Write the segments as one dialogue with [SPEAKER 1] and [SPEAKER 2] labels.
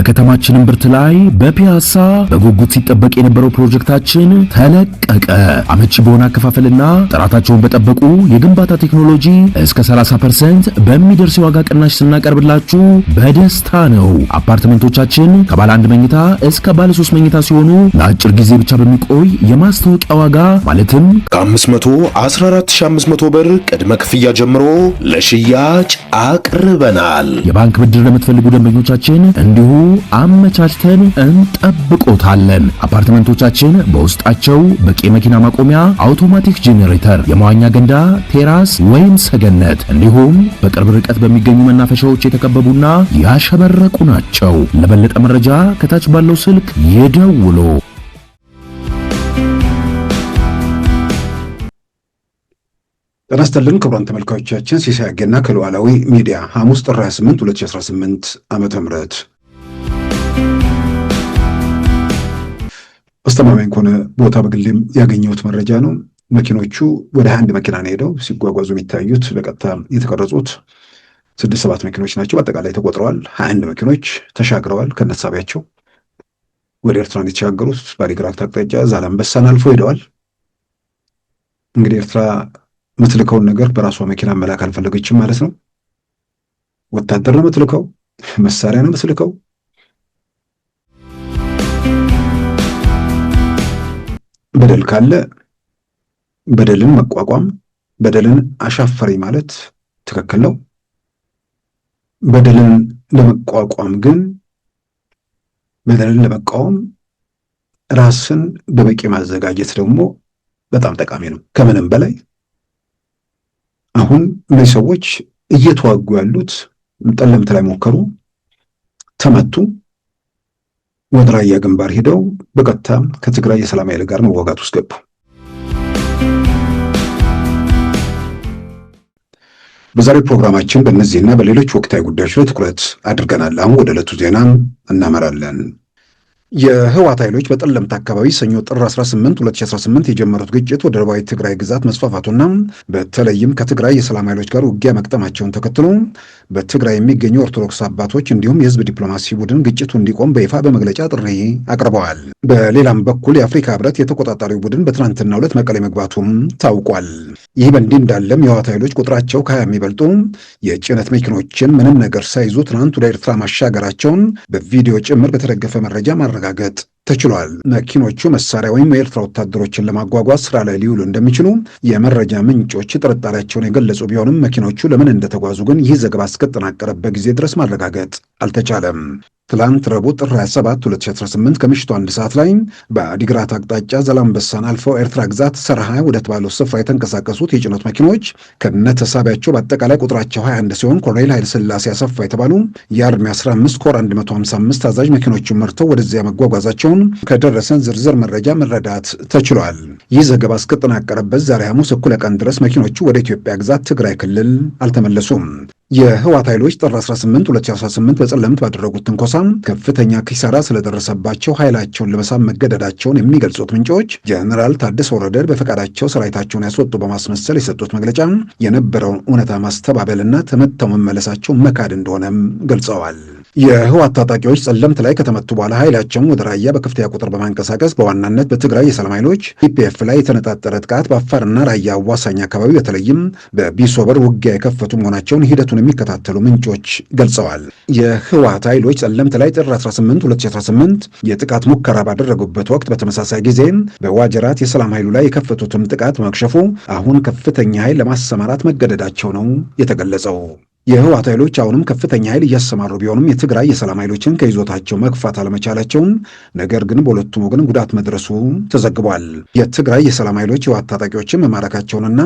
[SPEAKER 1] ከተማችንን ብርት ላይ በፒያሳ በጉጉት ሲጠበቅ የነበረው ፕሮጀክታችን ተለቀቀ። አመቺ በሆነ አከፋፈልና ጥራታቸውን በጠበቁ የግንባታ ቴክኖሎጂ እስከ 30% በሚደርስ የዋጋ ቅናሽ ስናቀርብላችሁ በደስታ ነው። አፓርትመንቶቻችን ከባለ 1 መኝታ እስከ ባለ 3 መኝታ ሲሆኑ ለአጭር ጊዜ ብቻ በሚቆይ የማስታወቂያ ዋጋ ማለትም
[SPEAKER 2] ከ514500 ብር ቅድመ ክፍያ ጀምሮ ለሽያጭ አቅርበናል።
[SPEAKER 1] የባንክ ብድር ለምትፈልጉ ደንበኞቻችን እንዲሁ አመቻችተን እንጠብቆታለን። አፓርትመንቶቻችን በውስጣቸው በቂ መኪና ማቆሚያ፣ አውቶማቲክ ጄኔሬተር፣ የመዋኛ ገንዳ፣ ቴራስ ወይም ሰገነት እንዲሁም በቅርብ ርቀት በሚገኙ መናፈሻዎች የተከበቡና ያሸበረቁ ናቸው። ለበለጠ መረጃ ከታች ባለው ስልክ ይደውሉ።
[SPEAKER 3] ጤና ይስጥልን ክቡራን ተመልካቾቻችን፣ ሲሳይ አገና ከሉዓላዊ ሚዲያ ሐሙስ ጥር 28 2018 ዓመተ ምህረት አስተማማኝ ከሆነ ቦታ በግሌም ያገኘሁት መረጃ ነው። መኪኖቹ ወደ 21 መኪና ነው ሄደው ሲጓጓዙ የሚታዩት። በቀጥታ የተቀረጹት 6-7 መኪኖች ናቸው። በአጠቃላይ ተቆጥረዋል። 21 መኪኖች ተሻግረዋል። ከነሳቢያቸው ወደ ኤርትራ የተሻገሩት በአዲግራት አቅጣጫ ዛላምበሳን አልፎ ሄደዋል። እንግዲህ ኤርትራ የምትልከውን ነገር በራሷ መኪና መላክ አልፈለገችም ማለት ነው። ወታደር ነው የምትልከው፣ መሳሪያ ነው የምትልከው። በደል ካለ በደልን መቋቋም፣ በደልን አሻፈሪ ማለት ትክክል ነው። በደልን ለመቋቋም ግን በደልን ለመቃወም ራስን በበቂ ማዘጋጀት ደግሞ በጣም ጠቃሚ ነው። ከምንም በላይ አሁን እነዚህ ሰዎች እየተዋጉ ያሉት ጠለምት ላይ ሞከሩ፣ ተመቱ፣ ወደ ራያ ግንባር ሄደው በቀጥታ ከትግራይ የሰላም ኃይል ጋር መዋጋት ውስጥ ገቡ። በዛሬው ፕሮግራማችን በእነዚህና በሌሎች ወቅታዊ ጉዳዮች ላይ ትኩረት አድርገናል። አሁን ወደ ዕለቱ ዜና እናመራለን። የህወሓት ኃይሎች በጠለምት አካባቢ ሰኞ ጥር 18 2018 የጀመሩት ግጭት ወደ ደቡባዊ ትግራይ ግዛት መስፋፋቱና በተለይም ከትግራይ የሰላም ኃይሎች ጋር ውጊያ መቅጠማቸውን ተከትሎ በትግራይ የሚገኙ ኦርቶዶክስ አባቶች እንዲሁም የህዝብ ዲፕሎማሲ ቡድን ግጭቱ እንዲቆም በይፋ በመግለጫ ጥሪ አቅርበዋል። በሌላም በኩል የአፍሪካ ህብረት የተቆጣጣሪው ቡድን በትናንትናው ዕለት መቀሌ መግባቱም ታውቋል። ይህ በእንዲህ እንዳለም የህወሓት ኃይሎች ቁጥራቸው ከ20 የሚበልጡ የጭነት መኪኖችን ምንም ነገር ሳይዙ ትናንት ወደ ኤርትራ ማሻገራቸውን በቪዲዮ ጭምር በተደገፈ መረጃ ማረጋገጥ ተችሏል። መኪኖቹ መሳሪያ ወይም የኤርትራ ወታደሮችን ለማጓጓዝ ስራ ላይ ሊውሉ እንደሚችሉ የመረጃ ምንጮች ጥርጣሬያቸውን የገለጹ ቢሆንም መኪኖቹ ለምን እንደተጓዙ ግን ይህ ዘገባ እስከተጠናቀረበት ጊዜ ድረስ ማረጋገጥ አልተቻለም። ትላንት ረቡዕ ጥር 27 2018 ከምሽቱ 1 ሰዓት ላይ በአዲግራት አቅጣጫ ዛላምበሳን አልፈው ኤርትራ ግዛት ሰርሃ ወደ ተባለው ስፍራ የተንቀሳቀሱት የጭነት መኪኖች ከነተሳቢያቸው በአጠቃላይ ቁጥራቸው 21 ሲሆን ኮሎኔል ኃይለ ሥላሴ አሰፋ የተባሉ የአርሚ 15 ኮር 155 አዛዥ መኪኖቹን መርተው ወደዚያ መጓጓዛቸውን ከደረሰን ዝርዝር መረጃ መረዳት ተችሏል። ይህ ዘገባ እስከተጠናቀረበት ዛሬ ሐሙስ እኩለ ቀን ድረስ መኪኖቹ ወደ ኢትዮጵያ ግዛት ትግራይ ክልል አልተመለሱም። የህወሓት ኃይሎች ጥር 18 2018 በጸለምት ባደረጉት ትንኮሳ ከፍተኛ ኪሳራ ስለደረሰባቸው ኃይላቸውን ለመሳብ መገደዳቸውን የሚገልጹት ምንጮች ጀነራል ታደሰ ወረደ በፈቃዳቸው ሰራዊታቸውን ያስወጡ በማስመሰል የሰጡት መግለጫ የነበረውን እውነታ ማስተባበልና ተመተው መመለሳቸው መካድ እንደሆነም ገልጸዋል። የህወሓት ታጣቂዎች ጸለምት ላይ ከተመቱ በኋላ ኃይላቸውን ወደ ራያ በከፍተኛ ቁጥር በማንቀሳቀስ በዋናነት በትግራይ የሰላም ኃይሎች ቲፒኤፍ ላይ የተነጣጠረ ጥቃት በአፋርና ራያ አዋሳኝ አካባቢ በተለይም በቢሶበር ውጊያ የከፈቱ መሆናቸውን ሂደቱን የሚከታተሉ ምንጮች ገልጸዋል። የህወሓት ኃይሎች ጸለምት ላይ ጥር 18 2018 የጥቃት ሙከራ ባደረጉበት ወቅት በተመሳሳይ ጊዜ በዋጀራት የሰላም ኃይሉ ላይ የከፈቱትም ጥቃት መክሸፉ አሁን ከፍተኛ ኃይል ለማሰማራት መገደዳቸው ነው የተገለጸው። የህወሓት ኃይሎች አሁንም ከፍተኛ ኃይል እያሰማሩ ቢሆንም የትግራይ የሰላም ኃይሎችን ከይዞታቸው መግፋት አለመቻላቸውን፣ ነገር ግን በሁለቱም ወገን ጉዳት መድረሱ ተዘግቧል። የትግራይ የሰላም ኃይሎች የህወሓት ታጣቂዎችን መማረካቸውንና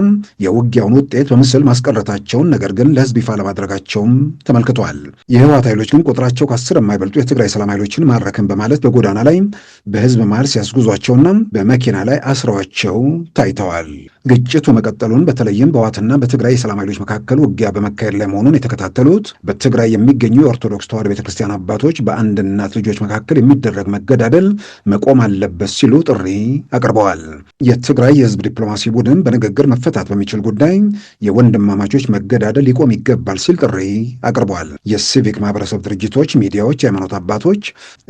[SPEAKER 3] የውጊያውን ውጤት በምስል ማስቀረታቸውን፣ ነገር ግን ለህዝብ ይፋ ለማድረጋቸውም ተመልክቷል። የህወሓት ኃይሎች ግን ቁጥራቸው ከ10 የማይበልጡ የትግራይ ሰላም ኃይሎችን ማረክን በማለት በጎዳና ላይ በህዝብ መሃል ሲያስጉዟቸውና በመኪና ላይ አስረዋቸው ታይተዋል። ግጭቱ መቀጠሉን በተለይም በህወሓትና በትግራይ የሰላም ኃይሎች መካከል ውጊያ በመካሄድ ላይ መሆኑን የተከታተሉት በትግራይ የሚገኙ የኦርቶዶክስ ተዋሕዶ ቤተክርስቲያን አባቶች በአንድ እናት ልጆች መካከል የሚደረግ መገዳደል መቆም አለበት ሲሉ ጥሪ አቅርበዋል። የትግራይ የህዝብ ዲፕሎማሲ ቡድን በንግግር መፈታት በሚችል ጉዳይ የወንድማማቾች መገዳደል ሊቆም ይገባል ሲል ጥሪ አቅርበዋል። የሲቪክ ማህበረሰብ ድርጅቶች፣ ሚዲያዎች፣ የሃይማኖት አባቶች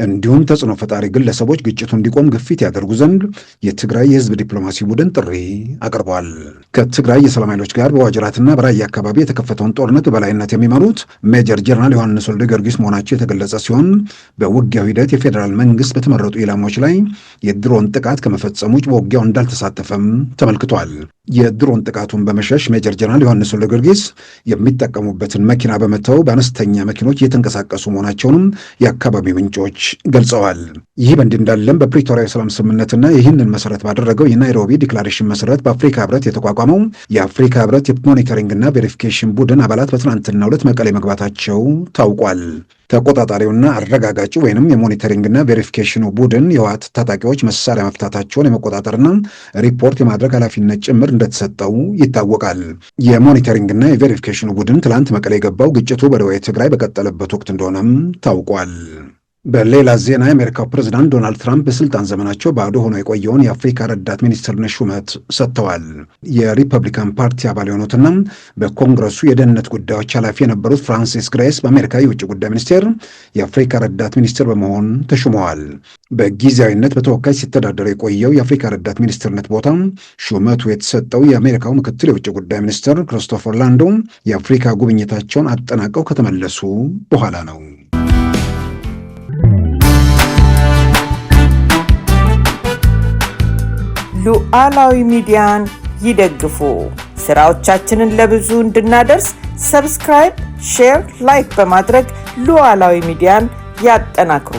[SPEAKER 3] እንዲሁም ተጽዕኖ ፈጣሪ ግለሰቦች ግጭቱ እንዲቆም ግፊት ያደርጉ ዘንድ የትግራይ የህዝብ ዲፕሎማሲ ቡድን ጥሪ አቅርበዋል። ከትግራይ የሰላም ኃይሎች ጋር በዋጅራትና በራያ አካባቢ የተከፈተውን ጦርነት በበላይነት የሚመሩት ሜጀር ጀነራል ዮሐንስ ወልደ ጊዮርጊስ መሆናቸው የተገለጸ ሲሆን በውጊያው ሂደት የፌዴራል መንግስት በተመረጡ ኢላማዎች ላይ የድሮን ጥቃት ከመፈጸሙ ውጭ በውጊያው እንዳልተሳተፈም ተመልክቷል። የድሮን ጥቃቱን በመሸሽ ሜጀር ጀነራል ዮሐንስ ወልደ ጊዮርጊስ የሚጠቀሙበትን መኪና በመተው በአነስተኛ መኪኖች እየተንቀሳቀሱ መሆናቸውንም የአካባቢው ምንጮች ገልጸዋል። ይህ በእንዲህ እንዳለም በፕሪቶሪያ የሰላም ስምምነትና ይህንን መሰረት ባደረገው የናይሮቢ ዲክላሬሽን መሰረት በአፍሪካ ህብረት የተቋቋመው የአፍሪካ ህብረት የሞኒተሪንግና ቬሪፊኬሽን ቡድን አባላት በትናንትናው ዕለት መቀሌ መግባታቸው ታውቋል። ተቆጣጣሪውና አረጋጋጭ ወይንም የሞኒተሪንግና ቬሪፊኬሽኑ ቡድን የህወሓት ታጣቂዎች መሳሪያ መፍታታቸውን የመቆጣጠርና ሪፖርት የማድረግ ኃላፊነት ጭምር እንደተሰጠው ይታወቃል። የሞኒተሪንግና የቬሪፊኬሽኑ ቡድን ትላንት መቀሌ የገባው ግጭቱ በደቡብ ትግራይ በቀጠለበት ወቅት እንደሆነም ታውቋል። በሌላ ዜና የአሜሪካው ፕሬዝዳንት ዶናልድ ትራምፕ በስልጣን ዘመናቸው ባዶ ሆኖ የቆየውን የአፍሪካ ረዳት ሚኒስትርነት ሹመት ሰጥተዋል። የሪፐብሊካን ፓርቲ አባል የሆኑትና በኮንግረሱ የደህንነት ጉዳዮች ኃላፊ የነበሩት ፍራንሲስ ግሬስ በአሜሪካ የውጭ ጉዳይ ሚኒስቴር የአፍሪካ ረዳት ሚኒስትር በመሆን ተሹመዋል። በጊዜያዊነት በተወካይ ሲተዳደር የቆየው የአፍሪካ ረዳት ሚኒስትርነት ቦታ ሹመቱ የተሰጠው የአሜሪካው ምክትል የውጭ ጉዳይ ሚኒስትር ክሪስቶፈር ላንዶ የአፍሪካ ጉብኝታቸውን አጠናቀው ከተመለሱ በኋላ ነው።
[SPEAKER 4] ሉዓላዊ ሚዲያን ይደግፉ። ስራዎቻችንን ለብዙ እንድናደርስ ሰብስክራይብ፣ ሼር፣ ላይክ በማድረግ ሉዓላዊ ሚዲያን ያጠናክሩ።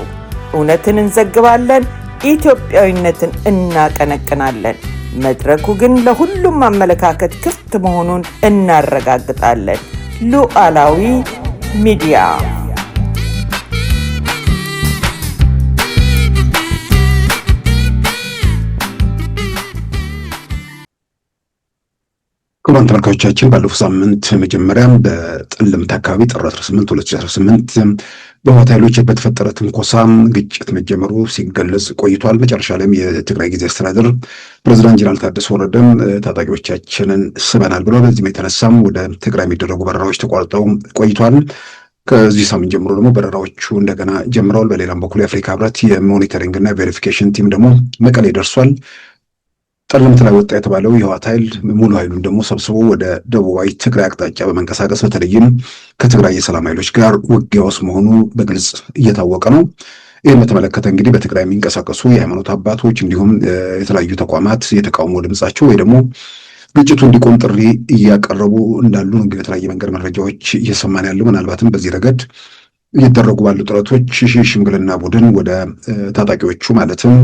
[SPEAKER 4] እውነትን እንዘግባለን፣ ኢትዮጵያዊነትን እናቀነቅናለን። መድረኩ ግን ለሁሉም አመለካከት ክፍት መሆኑን እናረጋግጣለን። ሉዓላዊ ሚዲያ
[SPEAKER 3] ክቡራን ተመልካቾቻችን ባለፈው ሳምንት መጀመሪያ በጠለምት አካባቢ ጥር 18 2018 በህወሓት ኃይሎች በተፈጠረ ትንኮሳ ግጭት መጀመሩ ሲገለጽ ቆይቷል። መጨረሻ ላይም የትግራይ ጊዜያዊ አስተዳደር ፕሬዝዳንት ጀነራል ታደሰ ወረደም ታጣቂዎቻችንን ስበናል ብሎ በዚህም የተነሳም ወደ ትግራይ የሚደረጉ በረራዎች ተቋርጠው ቆይቷል። ከዚህ ሳምንት ጀምሮ ደግሞ በረራዎቹ እንደገና ጀምረዋል። በሌላም በኩል የአፍሪካ ህብረት የሞኒተሪንግ እና ቬሪፊኬሽን ቲም ደግሞ መቀሌ ደርሷል። ጠለምት ላይ ወጣ የተባለው የህወሓት ኃይል ሙሉ ኃይሉን ደግሞ ሰብስቦ ወደ ደቡባዊ ትግራይ አቅጣጫ በመንቀሳቀስ በተለይም ከትግራይ የሰላም ኃይሎች ጋር ውጊያ ውስጥ መሆኑ በግልጽ እየታወቀ ነው። ይህን በተመለከተ እንግዲህ በትግራይ የሚንቀሳቀሱ የሃይማኖት አባቶች እንዲሁም የተለያዩ ተቋማት የተቃውሞ ድምጻቸው ወይ ደግሞ ግጭቱ እንዲቆም ጥሪ እያቀረቡ እንዳሉ እንግዲህ በተለያየ መንገድ መረጃዎች እየሰማን ያለው ምናልባትም በዚህ ረገድ እየተደረጉ ባሉ ጥረቶች ሽምግልና ቡድን ወደ ታጣቂዎቹ ማለትም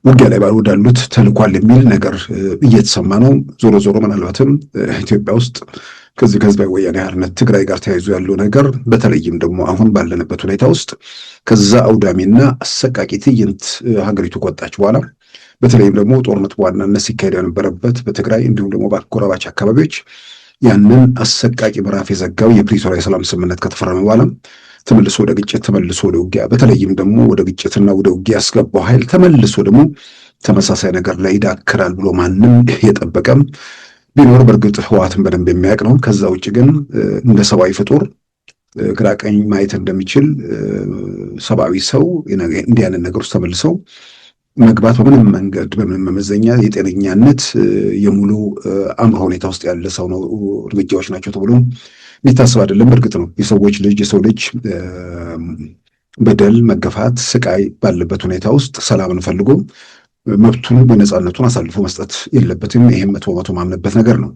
[SPEAKER 3] ውጊያ ላይ ወዳሉት ተልኳል የሚል ነገር እየተሰማ ነው። ዞሮ ዞሮ ምናልባትም ኢትዮጵያ ውስጥ ከዚህ ከህዝባዊ ወያኔ ሓርነት ትግራይ ጋር ተያይዞ ያለው ነገር በተለይም ደግሞ አሁን ባለንበት ሁኔታ ውስጥ ከዛ አውዳሚና አሰቃቂ ትዕይንት ሀገሪቱ ከወጣች በኋላ በተለይም ደግሞ ጦርነት በዋናነት ሲካሄድ የነበረበት በትግራይ እንዲሁም ደግሞ በአጎራባች አካባቢዎች ያንን አሰቃቂ ምዕራፍ የዘጋው የፕሪቶሪያ የሰላም ስምምነት ከተፈረመ በኋላ ተመልሶ ወደ ግጭት ተመልሶ ወደ ውጊያ በተለይም ደግሞ ወደ ግጭትና ወደ ውጊያ ያስገባው ኃይል ተመልሶ ደግሞ ተመሳሳይ ነገር ላይ ይዳክራል ብሎ ማንም የጠበቀም ቢኖር በእርግጥ ህወሓትን በደንብ የሚያውቅ ነው። ከዛ ውጭ ግን እንደ ሰብአዊ ፍጡር ግራ ቀኝ ማየት እንደሚችል ሰብአዊ ሰው እንዲህ ያንን ነገር ውስጥ ተመልሰው መግባት በምንም መንገድ በምንም መመዘኛ የጤነኛነት የሙሉ አእምሮ ሁኔታ ውስጥ ያለ ሰው ነው እርምጃዎች ናቸው ተብሎ የሚታሰብ አይደለም። በእርግጥ ነው የሰው ልጅ በደል፣ መገፋት፣ ስቃይ ባለበት ሁኔታ ውስጥ ሰላምን ፈልጎ መብቱን በነፃነቱን አሳልፎ መስጠት የለበትም። ይሄም 100% ማምንበት ነገር ነው።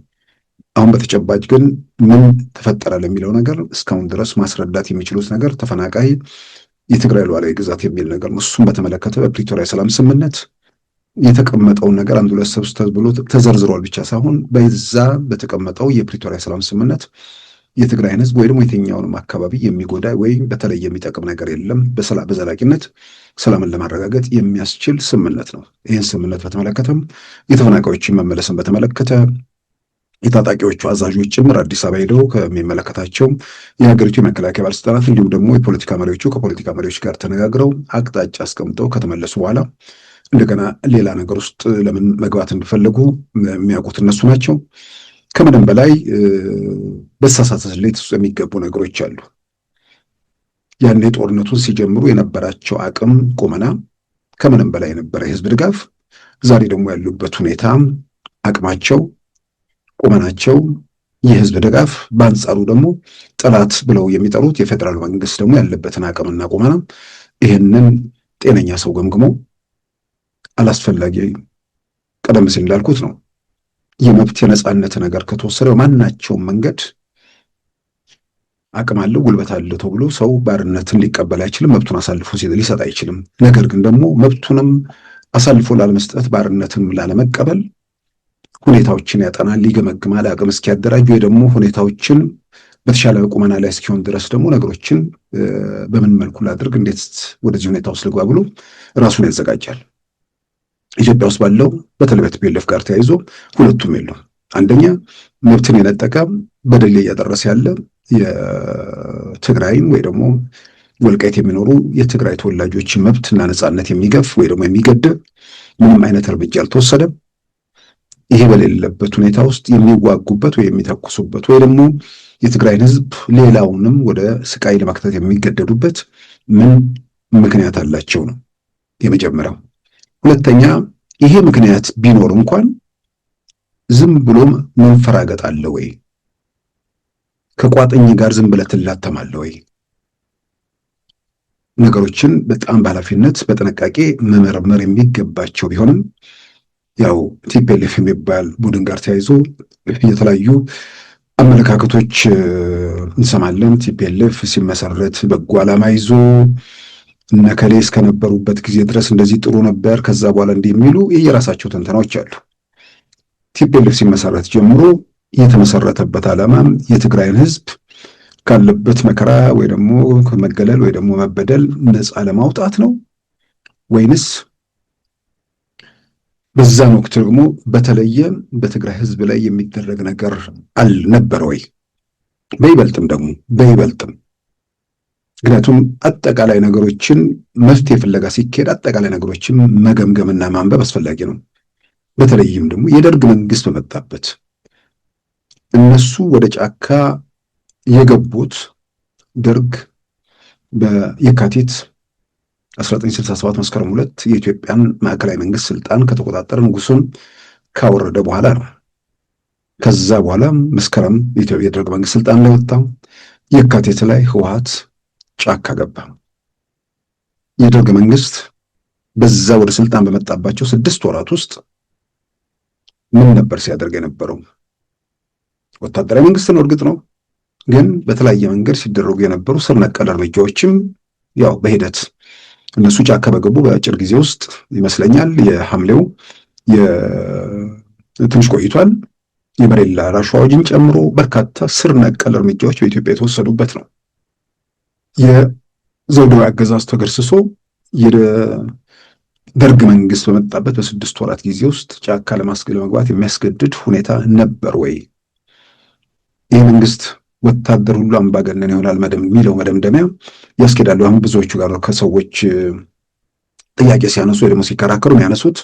[SPEAKER 3] አሁን በተጨባጭ ግን ምን ተፈጠረ ለሚለው ነገር እስካሁን ድረስ ማስረዳት የሚችሉት ነገር ተፈናቃይ የትግራይ ሉዓላዊ ግዛት የሚል ነገር ነው። እሱም በተመለከተ በፕሪቶሪያ ሰላም ስምምነት የተቀመጠውን ነገር አንዱ ለሰብስተ ብሎ ተዘርዝሯል ብቻ ሳይሆን በዛ በተቀመጠው የፕሪቶሪያ ሰላም ስምምነት የትግራይን ህዝብ ወይ ደግሞ የትኛውንም አካባቢ የሚጎዳ ወይም በተለይ የሚጠቅም ነገር የለም። በዘላቂነት ሰላምን ለማረጋገጥ የሚያስችል ስምምነት ነው። ይህን ስምምነት በተመለከተም የተፈናቃዮችን መመለስን በተመለከተ የታጣቂዎቹ አዛዦች ጭምር አዲስ አበባ ሄደው ከሚመለከታቸው የሀገሪቱ የመከላከያ ባለስልጣናት እንዲሁም ደግሞ የፖለቲካ መሪዎቹ ከፖለቲካ መሪዎች ጋር ተነጋግረው አቅጣጫ አስቀምጠው ከተመለሱ በኋላ እንደገና ሌላ ነገር ውስጥ ለምን መግባት እንደፈለጉ የሚያውቁት እነሱ ናቸው። ከምንም በላይ በተሳሳተ ስሌት ውስጥ የሚገቡ ነገሮች አሉ። ያኔ ጦርነቱን ሲጀምሩ የነበራቸው አቅም ቁመና፣ ከምንም በላይ የነበረ የህዝብ ድጋፍ፣ ዛሬ ደግሞ ያሉበት ሁኔታ አቅማቸው፣ ቁመናቸው፣ የህዝብ ድጋፍ፣ በአንጻሩ ደግሞ ጠላት ብለው የሚጠሩት የፌዴራል መንግስት ደግሞ ያለበትን አቅምና ቁመና ይህንን ጤነኛ ሰው ገምግሞ አላስፈላጊ ቀደም ሲል እንዳልኩት ነው የመብት የነጻነት ነገር ከተወሰደ ማናቸውም መንገድ አቅም አለው ጉልበት አለው ተብሎ ሰው ባርነትን ሊቀበል አይችልም። መብቱን አሳልፎ ሊሰጥ አይችልም። ነገር ግን ደግሞ መብቱንም አሳልፎ ላለመስጠት ባርነትን ላለመቀበል ሁኔታዎችን ያጠናል፣ ይገመግማል። አቅም እስኪያደራጅ ወይ ደግሞ ሁኔታዎችን በተሻለ ቁመና ላይ እስኪሆን ድረስ ደግሞ ነገሮችን በምን መልኩ ላድርግ፣ እንዴት ወደዚህ ሁኔታ ውስጥ ልግባ ብሎ ራሱን ያዘጋጃል። ኢትዮጵያ ውስጥ ባለው በተለይ በቲፒኤልኤፍ ጋር ተያይዞ ሁለቱም የሉም። አንደኛ መብትን የነጠቀ በደል እያደረሰ ያለ የትግራይን ወይ ደግሞ ወልቃይት የሚኖሩ የትግራይ ተወላጆችን መብትና ነጻነት የሚገፍ ወይ ደግሞ የሚገድብ ምንም አይነት እርምጃ አልተወሰደም። ይሄ በሌለበት ሁኔታ ውስጥ የሚዋጉበት ወይ የሚተኩሱበት ወይ ደግሞ የትግራይን ህዝብ ሌላውንም ወደ ስቃይ ለማክተት የሚገደዱበት ምን ምክንያት አላቸው ነው የመጀመሪያው። ሁለተኛ ይሄ ምክንያት ቢኖር እንኳን ዝም ብሎም መንፈራገጥ አለ ወይ? ከቋጥኝ ጋር ዝም ብለህ ትላተማለህ ወይ? ነገሮችን በጣም በኃላፊነት በጥንቃቄ መመርመር የሚገባቸው ቢሆንም ያው ቲፒኤልኤፍ የሚባል ቡድን ጋር ተያይዞ የተለያዩ አመለካከቶች እንሰማለን። ቲፒኤልኤፍ ሲመሰረት በጎ ዓላማ ይዞ እነከሌ እስከነበሩበት ጊዜ ድረስ እንደዚህ ጥሩ ነበር፣ ከዛ በኋላ እንዲህ የሚሉ የየራሳቸው ትንተናዎች አሉ። ቲፒኤልኤፍ ሲመሰረት ጀምሮ የተመሰረተበት ዓላማ የትግራይን ህዝብ ካለበት መከራ ወይ ደግሞ ከመገለል ወይ ደግሞ መበደል ነፃ ለማውጣት ነው ወይንስ በዛን ወቅት ደግሞ በተለየ በትግራይ ህዝብ ላይ የሚደረግ ነገር አልነበረ ወይ? በይበልጥም ምክንያቱም አጠቃላይ ነገሮችን መፍትሄ ፍለጋ ሲካሄድ አጠቃላይ ነገሮችን መገምገምና ማንበብ አስፈላጊ ነው። በተለይም ደግሞ የደርግ መንግስት በመጣበት እነሱ ወደ ጫካ የገቡት ደርግ በየካቲት 1967 መስከረም 2 የኢትዮጵያን ማዕከላዊ መንግስት ስልጣን ከተቆጣጠረ ንጉሱን ካወረደ በኋላ ነው። ከዛ በኋላ መስከረም የደርግ መንግስት ስልጣን ላይ ወጣ። የካቲት ላይ ህወሓት ጫካ ገባ። የደርግ መንግስት በዛ ወደ ስልጣን በመጣባቸው 6 ወራት ውስጥ ምን ነበር ሲያደርግ የነበረው? ወታደራዊ መንግስት ነው እርግጥ ነው፣ ግን በተለያየ መንገድ ሲደረጉ የነበሩ ስር ነቀል እርምጃዎችም ያው በሂደት እነሱ ጫካ በገቡ በአጭር ጊዜ ውስጥ ይመስለኛል የሐምሌው ትንሽ ቆይቷል። የመሬት ላራሹ አዋጅን ጨምሮ በርካታ ስር ነቀል እርምጃዎች በኢትዮጵያ የተወሰዱበት ነው። የዘውዳዊ አገዛዝ ተገርስሶ የደርግ መንግስት በመጣበት በ6 ወራት ጊዜ ውስጥ ጫካ ለመግባት የሚያስገድድ ሁኔታ ነበር ወይ? ይህ መንግስት ወታደር ሁሉ አምባገነን ይሆናል የሚለው መደምደሚያ ያስኬዳሉ። አሁን ብዙዎቹ ጋር ከሰዎች ጥያቄ ሲያነሱ ወይ ደግሞ ሲከራከሩ የሚያነሱት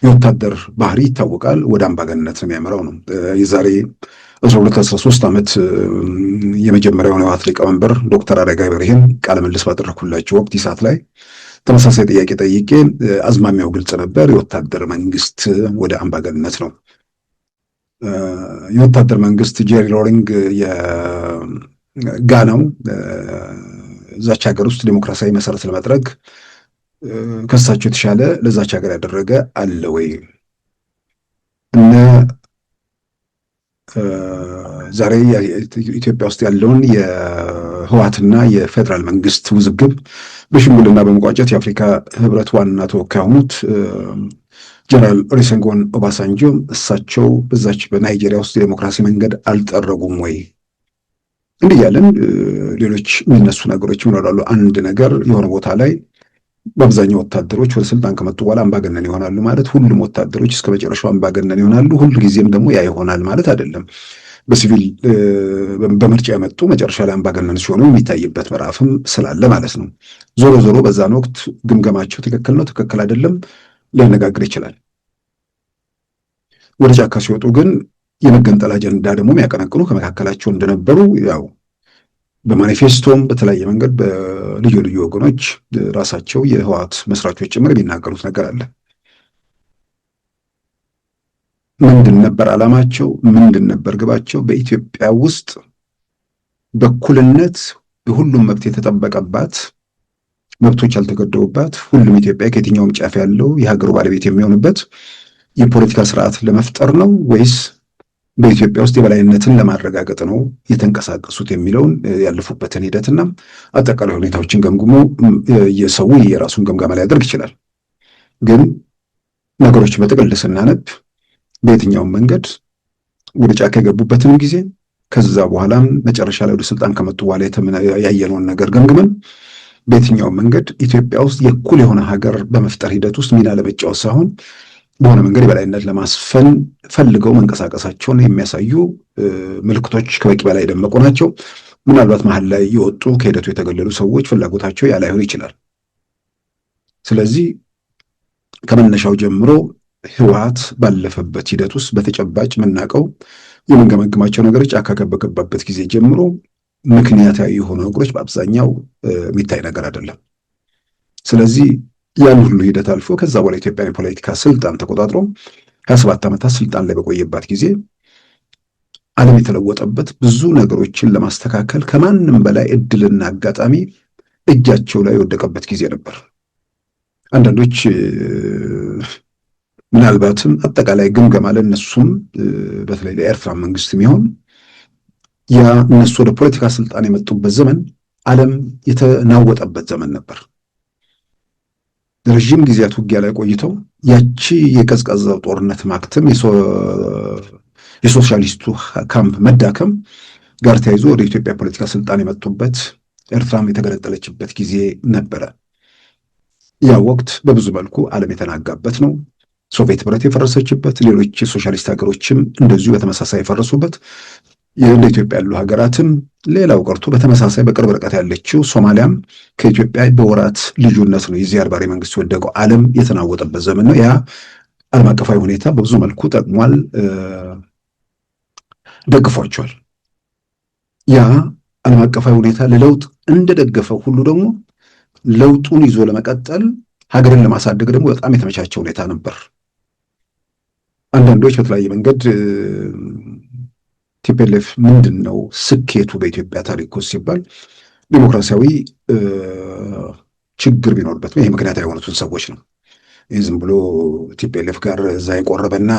[SPEAKER 3] የወታደር ባህሪ ይታወቃል፣ ወደ አምባገነንነት ነው የሚያመራው ነው። የዛሬ 12-13 ዓመት የመጀመሪያውን የህወሓት ሊቀመንበር ዶክተር አረጋዊ በርሄን ቃለ ምልልስ ባደረኩላቸው ወቅት ኢሳት ላይ ተመሳሳይ ጥያቄ ጠይቄ አዝማሚያው ግልጽ ነበር። የወታደር መንግስት ወደ አምባገነንነት ነው። የወታደር መንግስት ጄሪ ሮሊንግ የጋናው እዛች ሀገር ውስጥ ዲሞክራሲያዊ መሰረት ለመጥረግ ከሳቸው የተሻለ ለዛች ሀገር ያደረገ አለ ወይ? እነ ዛሬ ኢትዮጵያ ውስጥ ያለውን የህወሓትና የፌዴራል መንግስት ውዝግብ በሽምግልና በመቋጨት የአፍሪካ ህብረት ዋና ተወካይ የሆኑት ጀነራል ኦሉሴጉን ኦባሳንጆ እሳቸው በዛች በናይጄሪያ ውስጥ የዲሞክራሲ መንገድ አልጠረጉም ወይ? እንዲህ ያለን ሌሎች የሚነሱ ነገሮች ይኖራሉ። አንድ ነገር የሆነ ቦታ ላይ በአብዛኛው ወታደሮች ወደ ስልጣን ከመጡ በኋላ አምባገነን ይሆናሉ ማለት ሁሉም ወታደሮች እስከ መጨረሻው አምባገነን ይሆናሉ፣ ሁሉ ጊዜም ደግሞ ያ ይሆናል ማለት አይደለም። በሲቪል በምርጫ የመጡ መጨረሻ ላይ አምባገነን ሲሆኑ የሚታይበት ምዕራፍም ስላለ ማለት ነው። ዞሮ ዞሮ በዛን ወቅት ግምገማቸው ትክክል ነው ትክክል አይደለም ሊያነጋግር ይችላል። ወደ ጫካ ሲወጡ ግን የመገንጠል አጀንዳ ደግሞ የሚያቀነቅኑ ከመካከላቸው እንደነበሩ ያው በማኒፌስቶም በተለያየ መንገድ በልዩ ልዩ ወገኖች ራሳቸው የህወሓት መስራቾች ጭምር የሚናገሩት ነገር አለ። ምንድን ነበር ዓላማቸው? ምንድን ነበር ግባቸው? በኢትዮጵያ ውስጥ በእኩልነት የሁሉም መብት የተጠበቀባት፣ መብቶች ያልተገደቡባት፣ ሁሉም ኢትዮጵያ ከየትኛውም ጫፍ ያለው የሀገሩ ባለቤት የሚሆንበት የፖለቲካ ስርዓት ለመፍጠር ነው ወይስ በኢትዮጵያ ውስጥ የበላይነትን ለማረጋገጥ ነው የተንቀሳቀሱት የሚለውን ያለፉበትን ሂደትና አጠቃላይ ሁኔታዎችን ገምግሞ የሰው የራሱን ገምጋማ ሊያደርግ ይችላል። ግን ነገሮች በጥቅል ስናነብ በየትኛውም መንገድ ወደ ጫካ የገቡበትንም ጊዜ ከዛ በኋላም መጨረሻ ላይ ወደ ስልጣን ከመጡ በኋላ ያየነውን ነገር ገምግመን በየትኛውም መንገድ ኢትዮጵያ ውስጥ የእኩል የሆነ ሀገር በመፍጠር ሂደት ውስጥ ሚና ለመጫወት ሳይሆን በሆነ መንገድ የበላይነት ለማስፈን ፈልገው መንቀሳቀሳቸውን የሚያሳዩ ምልክቶች ከበቂ በላይ የደመቁ ናቸው። ምናልባት መሀል ላይ የወጡ ከሂደቱ የተገለሉ ሰዎች ፍላጎታቸው ያ ላይሆን ይችላል። ስለዚህ ከመነሻው ጀምሮ ህወሓት ባለፈበት ሂደት ውስጥ በተጨባጭ የምናውቀው የምንገመግማቸው ነገሮች ጫካ ከገባበት ጊዜ ጀምሮ ምክንያታዊ የሆኑ ነገሮች በአብዛኛው የሚታይ ነገር አይደለም። ስለዚህ ያን ሁሉ ሂደት አልፎ ከዛ በኋላ ኢትዮጵያን የፖለቲካ ስልጣን ተቆጣጥሮ 27 ዓመታት ስልጣን ላይ በቆየባት ጊዜ ዓለም የተለወጠበት ብዙ ነገሮችን ለማስተካከል ከማንም በላይ እድልና አጋጣሚ እጃቸው ላይ የወደቀበት ጊዜ ነበር። አንዳንዶች ምናልባትም አጠቃላይ ግምገማ ለእነሱም በተለይ ለኤርትራ መንግስት የሚሆን ያ እነሱ ወደ ፖለቲካ ስልጣን የመጡበት ዘመን ዓለም የተናወጠበት ዘመን ነበር። ረዥም ጊዜያት ውጊያ ላይ ቆይተው ያቺ የቀዝቃዛው ጦርነት ማክተም የሶሻሊስቱ ካምፕ መዳከም ጋር ተያይዞ ወደ ኢትዮጵያ ፖለቲካ ስልጣን የመጡበት ኤርትራም የተገነጠለችበት ጊዜ ነበረ። ያ ወቅት በብዙ መልኩ ዓለም የተናጋበት ነው። ሶቪየት ህብረት የፈረሰችበት፣ ሌሎች የሶሻሊስት ሀገሮችም እንደዚሁ በተመሳሳይ የፈረሱበት፣ እንደ ኢትዮጵያ ያሉ ሀገራትም ሌላው ቀርቶ በተመሳሳይ በቅርብ ርቀት ያለችው ሶማሊያም ከኢትዮጵያ በወራት ልዩነት ነው የዚያድ ባሬ መንግስት የወደቀው ዓለም የተናወጠበት ዘመን ነው። ያ ዓለም አቀፋዊ ሁኔታ በብዙ መልኩ ጠቅሟል፣ ደግፏቸዋል። ያ ዓለም አቀፋዊ ሁኔታ ለለውጥ እንደደገፈው ሁሉ ደግሞ ለውጡን ይዞ ለመቀጠል ሀገርን ለማሳደግ ደግሞ በጣም የተመቻቸ ሁኔታ ነበር። አንዳንዶች በተለያየ መንገድ ቲፒኤልኤፍ ምንድን ነው ስኬቱ በኢትዮጵያ ታሪክ ውስጥ ሲባል ዲሞክራሲያዊ ችግር ቢኖርበት ይሄ ምክንያት የሆኑትን ሰዎች ነው። ይህ ዝም ብሎ ቲፒኤልኤፍ ጋር እዛ የቆረበና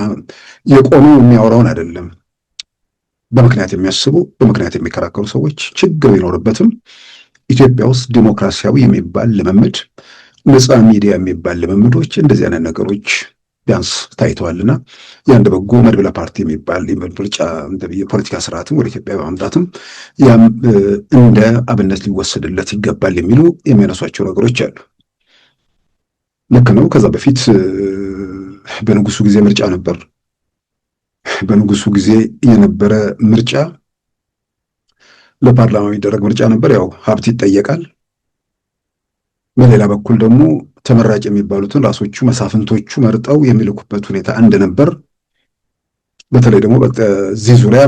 [SPEAKER 3] የቆሙ የሚያወራውን አይደለም። በምክንያት የሚያስቡ በምክንያት የሚከራከሩ ሰዎች ችግር ቢኖርበትም ኢትዮጵያ ውስጥ ዲሞክራሲያዊ የሚባል ልምምድ፣ ነፃ ሚዲያ የሚባል ልምምዶች፣ እንደዚህ አይነት ነገሮች ቢያንስ ታይተዋልና የአንድ በጎ መድብለ ፓርቲ የሚባል ምርጫ የፖለቲካ ስርዓትም ወደ ኢትዮጵያ በማምጣትም ያም እንደ አብነት ሊወሰድለት ይገባል የሚሉ የሚያነሷቸው ነገሮች አሉ። ልክ ነው። ከዛ በፊት በንጉሱ ጊዜ ምርጫ ነበር። በንጉሱ ጊዜ የነበረ ምርጫ ለፓርላማ የሚደረግ ምርጫ ነበር። ያው ሀብት ይጠየቃል። በሌላ በኩል ደግሞ ተመራጭ የሚባሉትን ራሶቹ መሳፍንቶቹ መርጠው የሚልኩበት ሁኔታ እንደነበር፣ በተለይ ደግሞ በዚህ ዙሪያ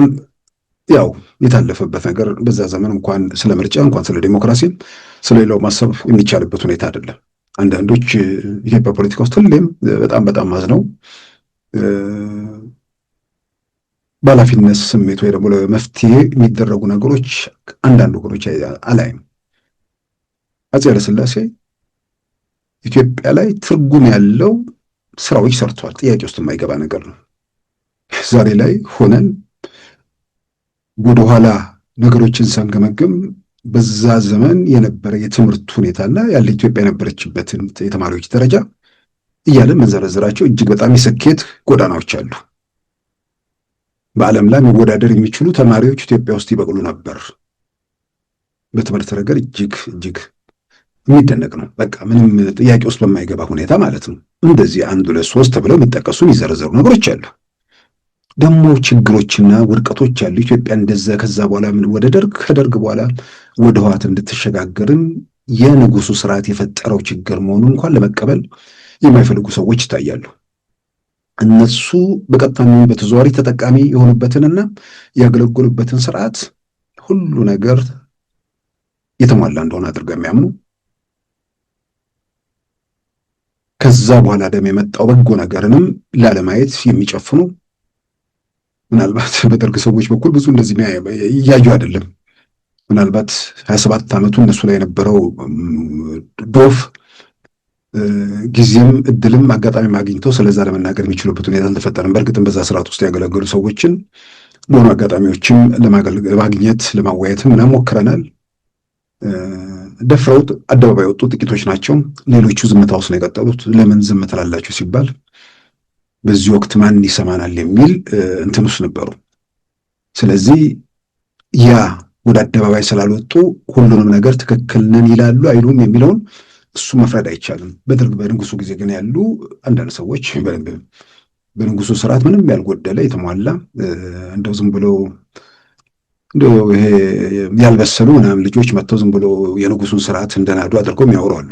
[SPEAKER 3] ያው የታለፈበት ነገር በዛ ዘመን እንኳን ስለ ምርጫ እንኳን ስለ ዲሞክራሲ ስለሌላው ማሰብ የሚቻልበት ሁኔታ አይደለም። አንዳንዶች ኢትዮጵያ ፖለቲካ ውስጥ ሁሌም በጣም ማዝነው በኃላፊነት ስሜት ወይ ደግሞ ለመፍትሄ የሚደረጉ ነገሮች አንዳንድ ወገኖች አላይም። አፄ ኃይለሥላሴ ኢትዮጵያ ላይ ትርጉም ያለው ስራዎች ሰርተዋል። ጥያቄ ውስጥ የማይገባ ነገር ነው። ዛሬ ላይ ሆነን ወደኋላ ነገሮችን ሳንገመግም በዛ ዘመን የነበረ የትምህርት ሁኔታና ያለ ኢትዮጵያ የነበረችበትን የተማሪዎች ደረጃ እያለን መንዘረዝራቸው እጅግ በጣም የስኬት ጎዳናዎች አሉ። በዓለም ላይ መወዳደር የሚችሉ ተማሪዎች ኢትዮጵያ ውስጥ ይበቅሉ ነበር። በትምህርት ረገድ እጅግ እጅግ የሚደነቅ ነው። በቃ ምንም ጥያቄ ውስጥ በማይገባ ሁኔታ ማለት ነው። እንደዚህ 1 2 3 ተብለው የሚጠቀሱ የሚዘረዘሩ ነገሮች አሉ። ደግሞ ችግሮችና ውድቀቶች አሉ። ኢትዮጵያ እንደዛ ከዛ በኋላ ወደ ደርግ፣ ከደርግ በኋላ ወደ ህወሓት እንድትሸጋገርም የንጉሱ ስርዓት የፈጠረው ችግር መሆኑን እንኳን ለመቀበል የማይፈልጉ ሰዎች ይታያሉ። እነሱ በቀጥታም በተዘዋዋሪ ተጠቃሚ የሆኑበትንና ያገለገሉበትን ስርዓት ሁሉ ነገር የተሟላ እንደሆነ አድርገው የሚያምኑ ከዛ በኋላ ደግሞ የመጣው በጎ ነገርንም ላለማየት የሚጨፍኑ ምናልባት በደርግ ሰዎች በኩል ብዙ እንደዚህ እያዩ አይደለም። ምናልባት 27 ዓመቱ እነሱ ላይ የነበረው ዶፍ ጊዜም እድልም አጋጣሚ አግኝተው ስለዛ ለመናገር የሚችሉበት ሁኔታ አልተፈጠረም። በእርግጥም በዛ ስርዓት ውስጥ ያገለገሉ ሰዎችን በሆኑ አጋጣሚዎችም ለማግኘት ለማወያየትም ምናምን ሞክረናል። ደፍረውት አደባባይ ወጡ ጥቂቶች ናቸው። ሌሎቹ ዝምታ ውስጥ ነው የቀጠሉት። ለምን ዝም ትላላችሁ ሲባል በዚህ ወቅት ማን ይሰማናል የሚል እንትን ውስጥ ነበሩ። ስለዚህ ያ ወደ አደባባይ ስላልወጡ ሁሉንም ነገር ትክክል ነን ይላሉ አይሉም የሚለውን እሱ መፍረድ አይቻልም። በንጉሱ ጊዜ ግን ያሉ አንዳንድ ሰዎች በንጉሱ ስርዓት ምንም ያልጎደለ የተሟላ እንደው ዝም ብሎ እንደው ይሄ ያልበሰሉ ምናምን ልጆች መጥተው ዝም ብሎ የንጉሱን ስርዓት እንደናዱ አድርገው የሚያወሩ አሉ።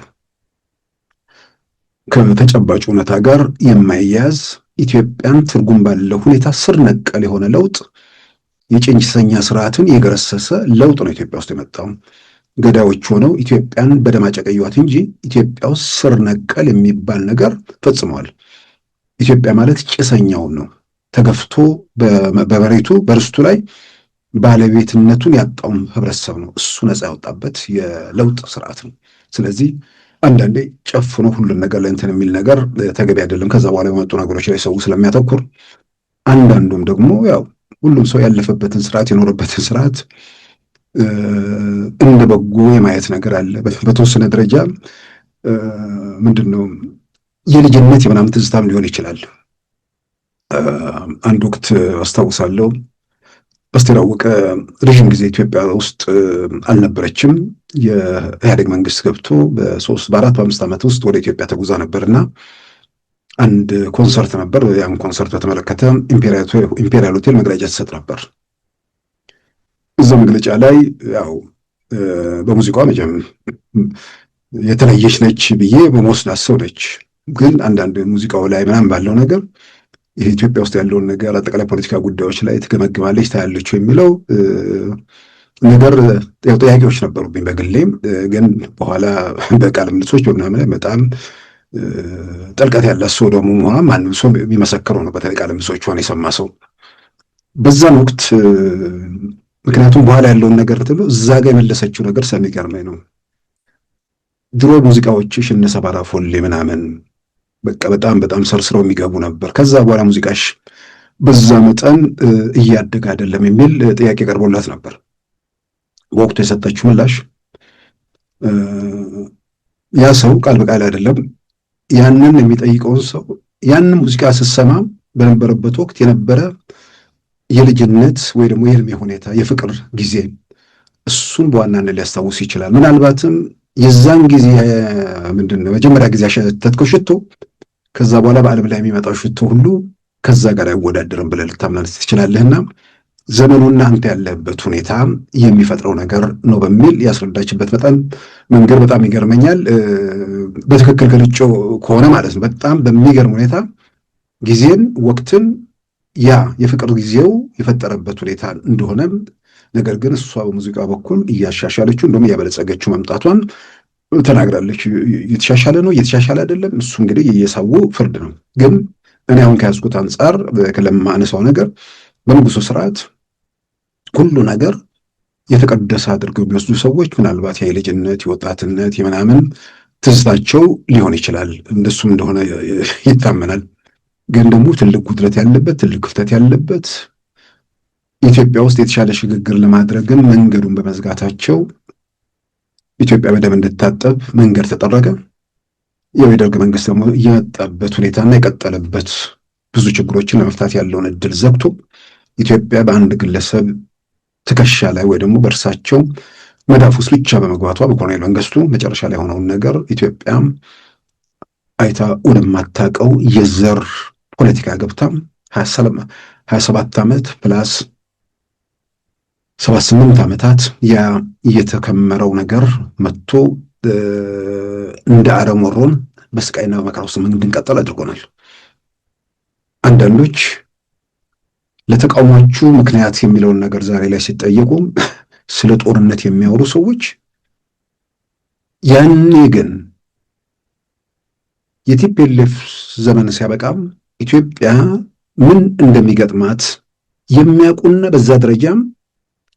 [SPEAKER 3] ከተጨባጭ እውነታ ጋር የማይያዝ ኢትዮጵያን ትርጉም ባለው ሁኔታ ስር ነቀል የሆነ ለውጥ የጭንጭሰኛ ስርዓትን የገረሰሰ ለውጥ ነው ኢትዮጵያ ውስጥ የመጣው። ገዳዮች ሆነው ኢትዮጵያን በደም አጨቀዩት እንጂ ኢትዮጵያ ውስጥ ስር ነቀል የሚባል ነገር ፈጽመዋል። ኢትዮጵያ ማለት ጭሰኛውን ነው ተገፍቶ በመሬቱ በርስቱ ላይ ባለቤትነቱን ያጣውን ህብረተሰብ ነው እሱ ነፃ ያወጣበት የለውጥ ስርዓት ነው። ስለዚህ አንዳንዴ ጨፍኖ ሁሉን ነገር ለእንትን የሚል ነገር ተገቢ አይደለም። ከዛ በኋላ በመጡ ነገሮች ላይ ሰው ስለሚያተኩር፣ አንዳንዱም ደግሞ ያው ሁሉም ሰው ያለፈበትን ስርዓት የኖረበትን ስርዓት እንደ በጎ የማየት ነገር አለ። በተወሰነ ደረጃ ምንድነው የልጅነት የምናምን ትዝታም ሊሆን ይችላል። አንድ ወቅት አስታውሳለሁ አስቴር አወቀ ረዥም ጊዜ ኢትዮጵያ ውስጥ አልነበረችም። የኢህአዴግ መንግስት ገብቶ በ4-5 ዓመት ውስጥ ወደ ኢትዮጵያ ተጉዛ ነበርና አንድ ኮንሰርት ነበር። ያን ኮንሰርት በተመለከተ ኢምፔሪያል ሆቴል መግለጫ ተሰጥ ነበር። እዛ መግለጫ ላይ ያው በሙዚቃዋ መቼም የተለየች ነች ብዬ በመወስዳት ሰው ነች። ግን አንዳንድ ሙዚቃው ላይ ምናምን ባለው ነገር ኢትዮጵያ ውስጥ ያለውን ነገር አጠቃላይ ፖለቲካ ጉዳዮች ላይ ትገመግማለች፣ ታያለች የሚለው ነገር ያው ጥያቄዎች ነበሩብኝ በግሌም። ግን በኋላ በቃለ ምልልሶች በምናምን ላይ በጣም ጥልቀት ያላት ሰው ደግሞ መሆኗ ማንም ሰው የሚመሰክረው ነው። በተለይ ቃለ ምልልሶቿን የሰማ ሰው በዛን ወቅት ምክንያቱም በኋላ ያለውን ነገር ትሎ እዛ ጋር የመለሰችው ነገር ስለሚገርመኝ ነው። ድሮ ሙዚቃዎችሽ እነ ሰባራ ፎሌ ምናምን በቃ በጣም ሰርስረው የሚገቡ ነበር። ከዛ በኋላ ሙዚቃሽ በዛ መጠን እያደገ አይደለም የሚል ጥያቄ ቀርቦላት ነበር። በወቅቱ የሰጠችው ምላሽ ያ ሰው ቃል በቃል አይደለም ያንን የሚጠይቀውን ሰው ያንን ሙዚቃ ስትሰማ በነበረበት ወቅት የነበረ የልጅነት ወይ ደግሞ የህልሜ ሁኔታ የፍቅር ጊዜ እሱን በዋናነት ሊያስታውስ ይችላል። ምናልባትም የዛን ጊዜ ምንድነው መጀመሪያ ጊዜ ያሸተትከው ሽቶ ከዛ በኋላ በዓለም ላይ የሚመጣው ሽቶ ሁሉ ከዛ ጋር አይወዳደርም ብለህ ልታምናለህ ትችላለህና ዘመኑና አንተ ያለበት ሁኔታ የሚፈጥረው ነገር ነው በሚል ያስረዳችበት መንገድ በጣም ይገርመኛል። በትክክል ገልጮ ከሆነ ማለት ነው በጣም በሚገርም ሁኔታ ጊዜን ወቅትን ያ የፍቅር ጊዜው የፈጠረበት ሁኔታ እንደሆነ፣ ነገር ግን እሷ በሙዚቃ በኩል እያሻሻለችው እንደውም እያበለጸገችው መምጣቷን ተናግራለች። እየተሻሻለ ነው እየተሻሻለ አይደለም እሱ እንግዲህ የሰው ፍርድ ነው። ግን እኔ አሁን ከያዝኩት አንጻር ለማነሳው ነገር በንጉሱ ስርዓት ሁሉ ነገር የተቀደሰ አድርገው የሚወስዱ ሰዎች ምናልባት የልጅነት የወጣትነት የምናምን ትዝታቸው ሊሆን ይችላል። እንደሱም እንደሆነ ይታመናል። ግን ደግሞ ትልቅ ጉድለት ያለበት ትልቅ ክፍተት ያለበት ኢትዮጵያ ውስጥ የተሻለ ሽግግር ለማድረግም መንገዱን በመዝጋታቸው ኢትዮጵያ በደም እንድታጠብ መንገድ ተጠረገ። የደርግ መንግስት ደግሞ የመጣበት ሁኔታና የቀጠለበት ብዙ ችግሮችን ለመፍታት ያለውን እድል ዘግቶ ኢትዮጵያ በአንድ ግለሰብ ትከሻ ላይ ወይ ደግሞ በእርሳቸው መዳፍ ውስጥ ብቻ በመግባቷ በኮሎኔል መንግስቱ መጨረሻ ላይ የሆነውን ነገር ኢትዮጵያ አይታ ወደማታውቀው የዘር ፖለቲካ ገብታ 27 ዓመት ፕላስ 78 ዓመታት ያ እየተከመረው ነገር መጥቶ እንደ አረም ወሮን በስቃይና በመከራ ውስጥ እንድንቀጥል አድርጎናል። አንዳንዶች ለተቃውሟቹ ምክንያት የሚለውን ነገር ዛሬ ላይ ሲጠየቁ ስለ ጦርነት የሚያወሩ ሰዎች ያኔ ግን የቲፒኤልኤፍ ዘመን ሲያበቃም ኢትዮጵያ ምን እንደሚገጥማት የሚያውቁና በዛ ደረጃም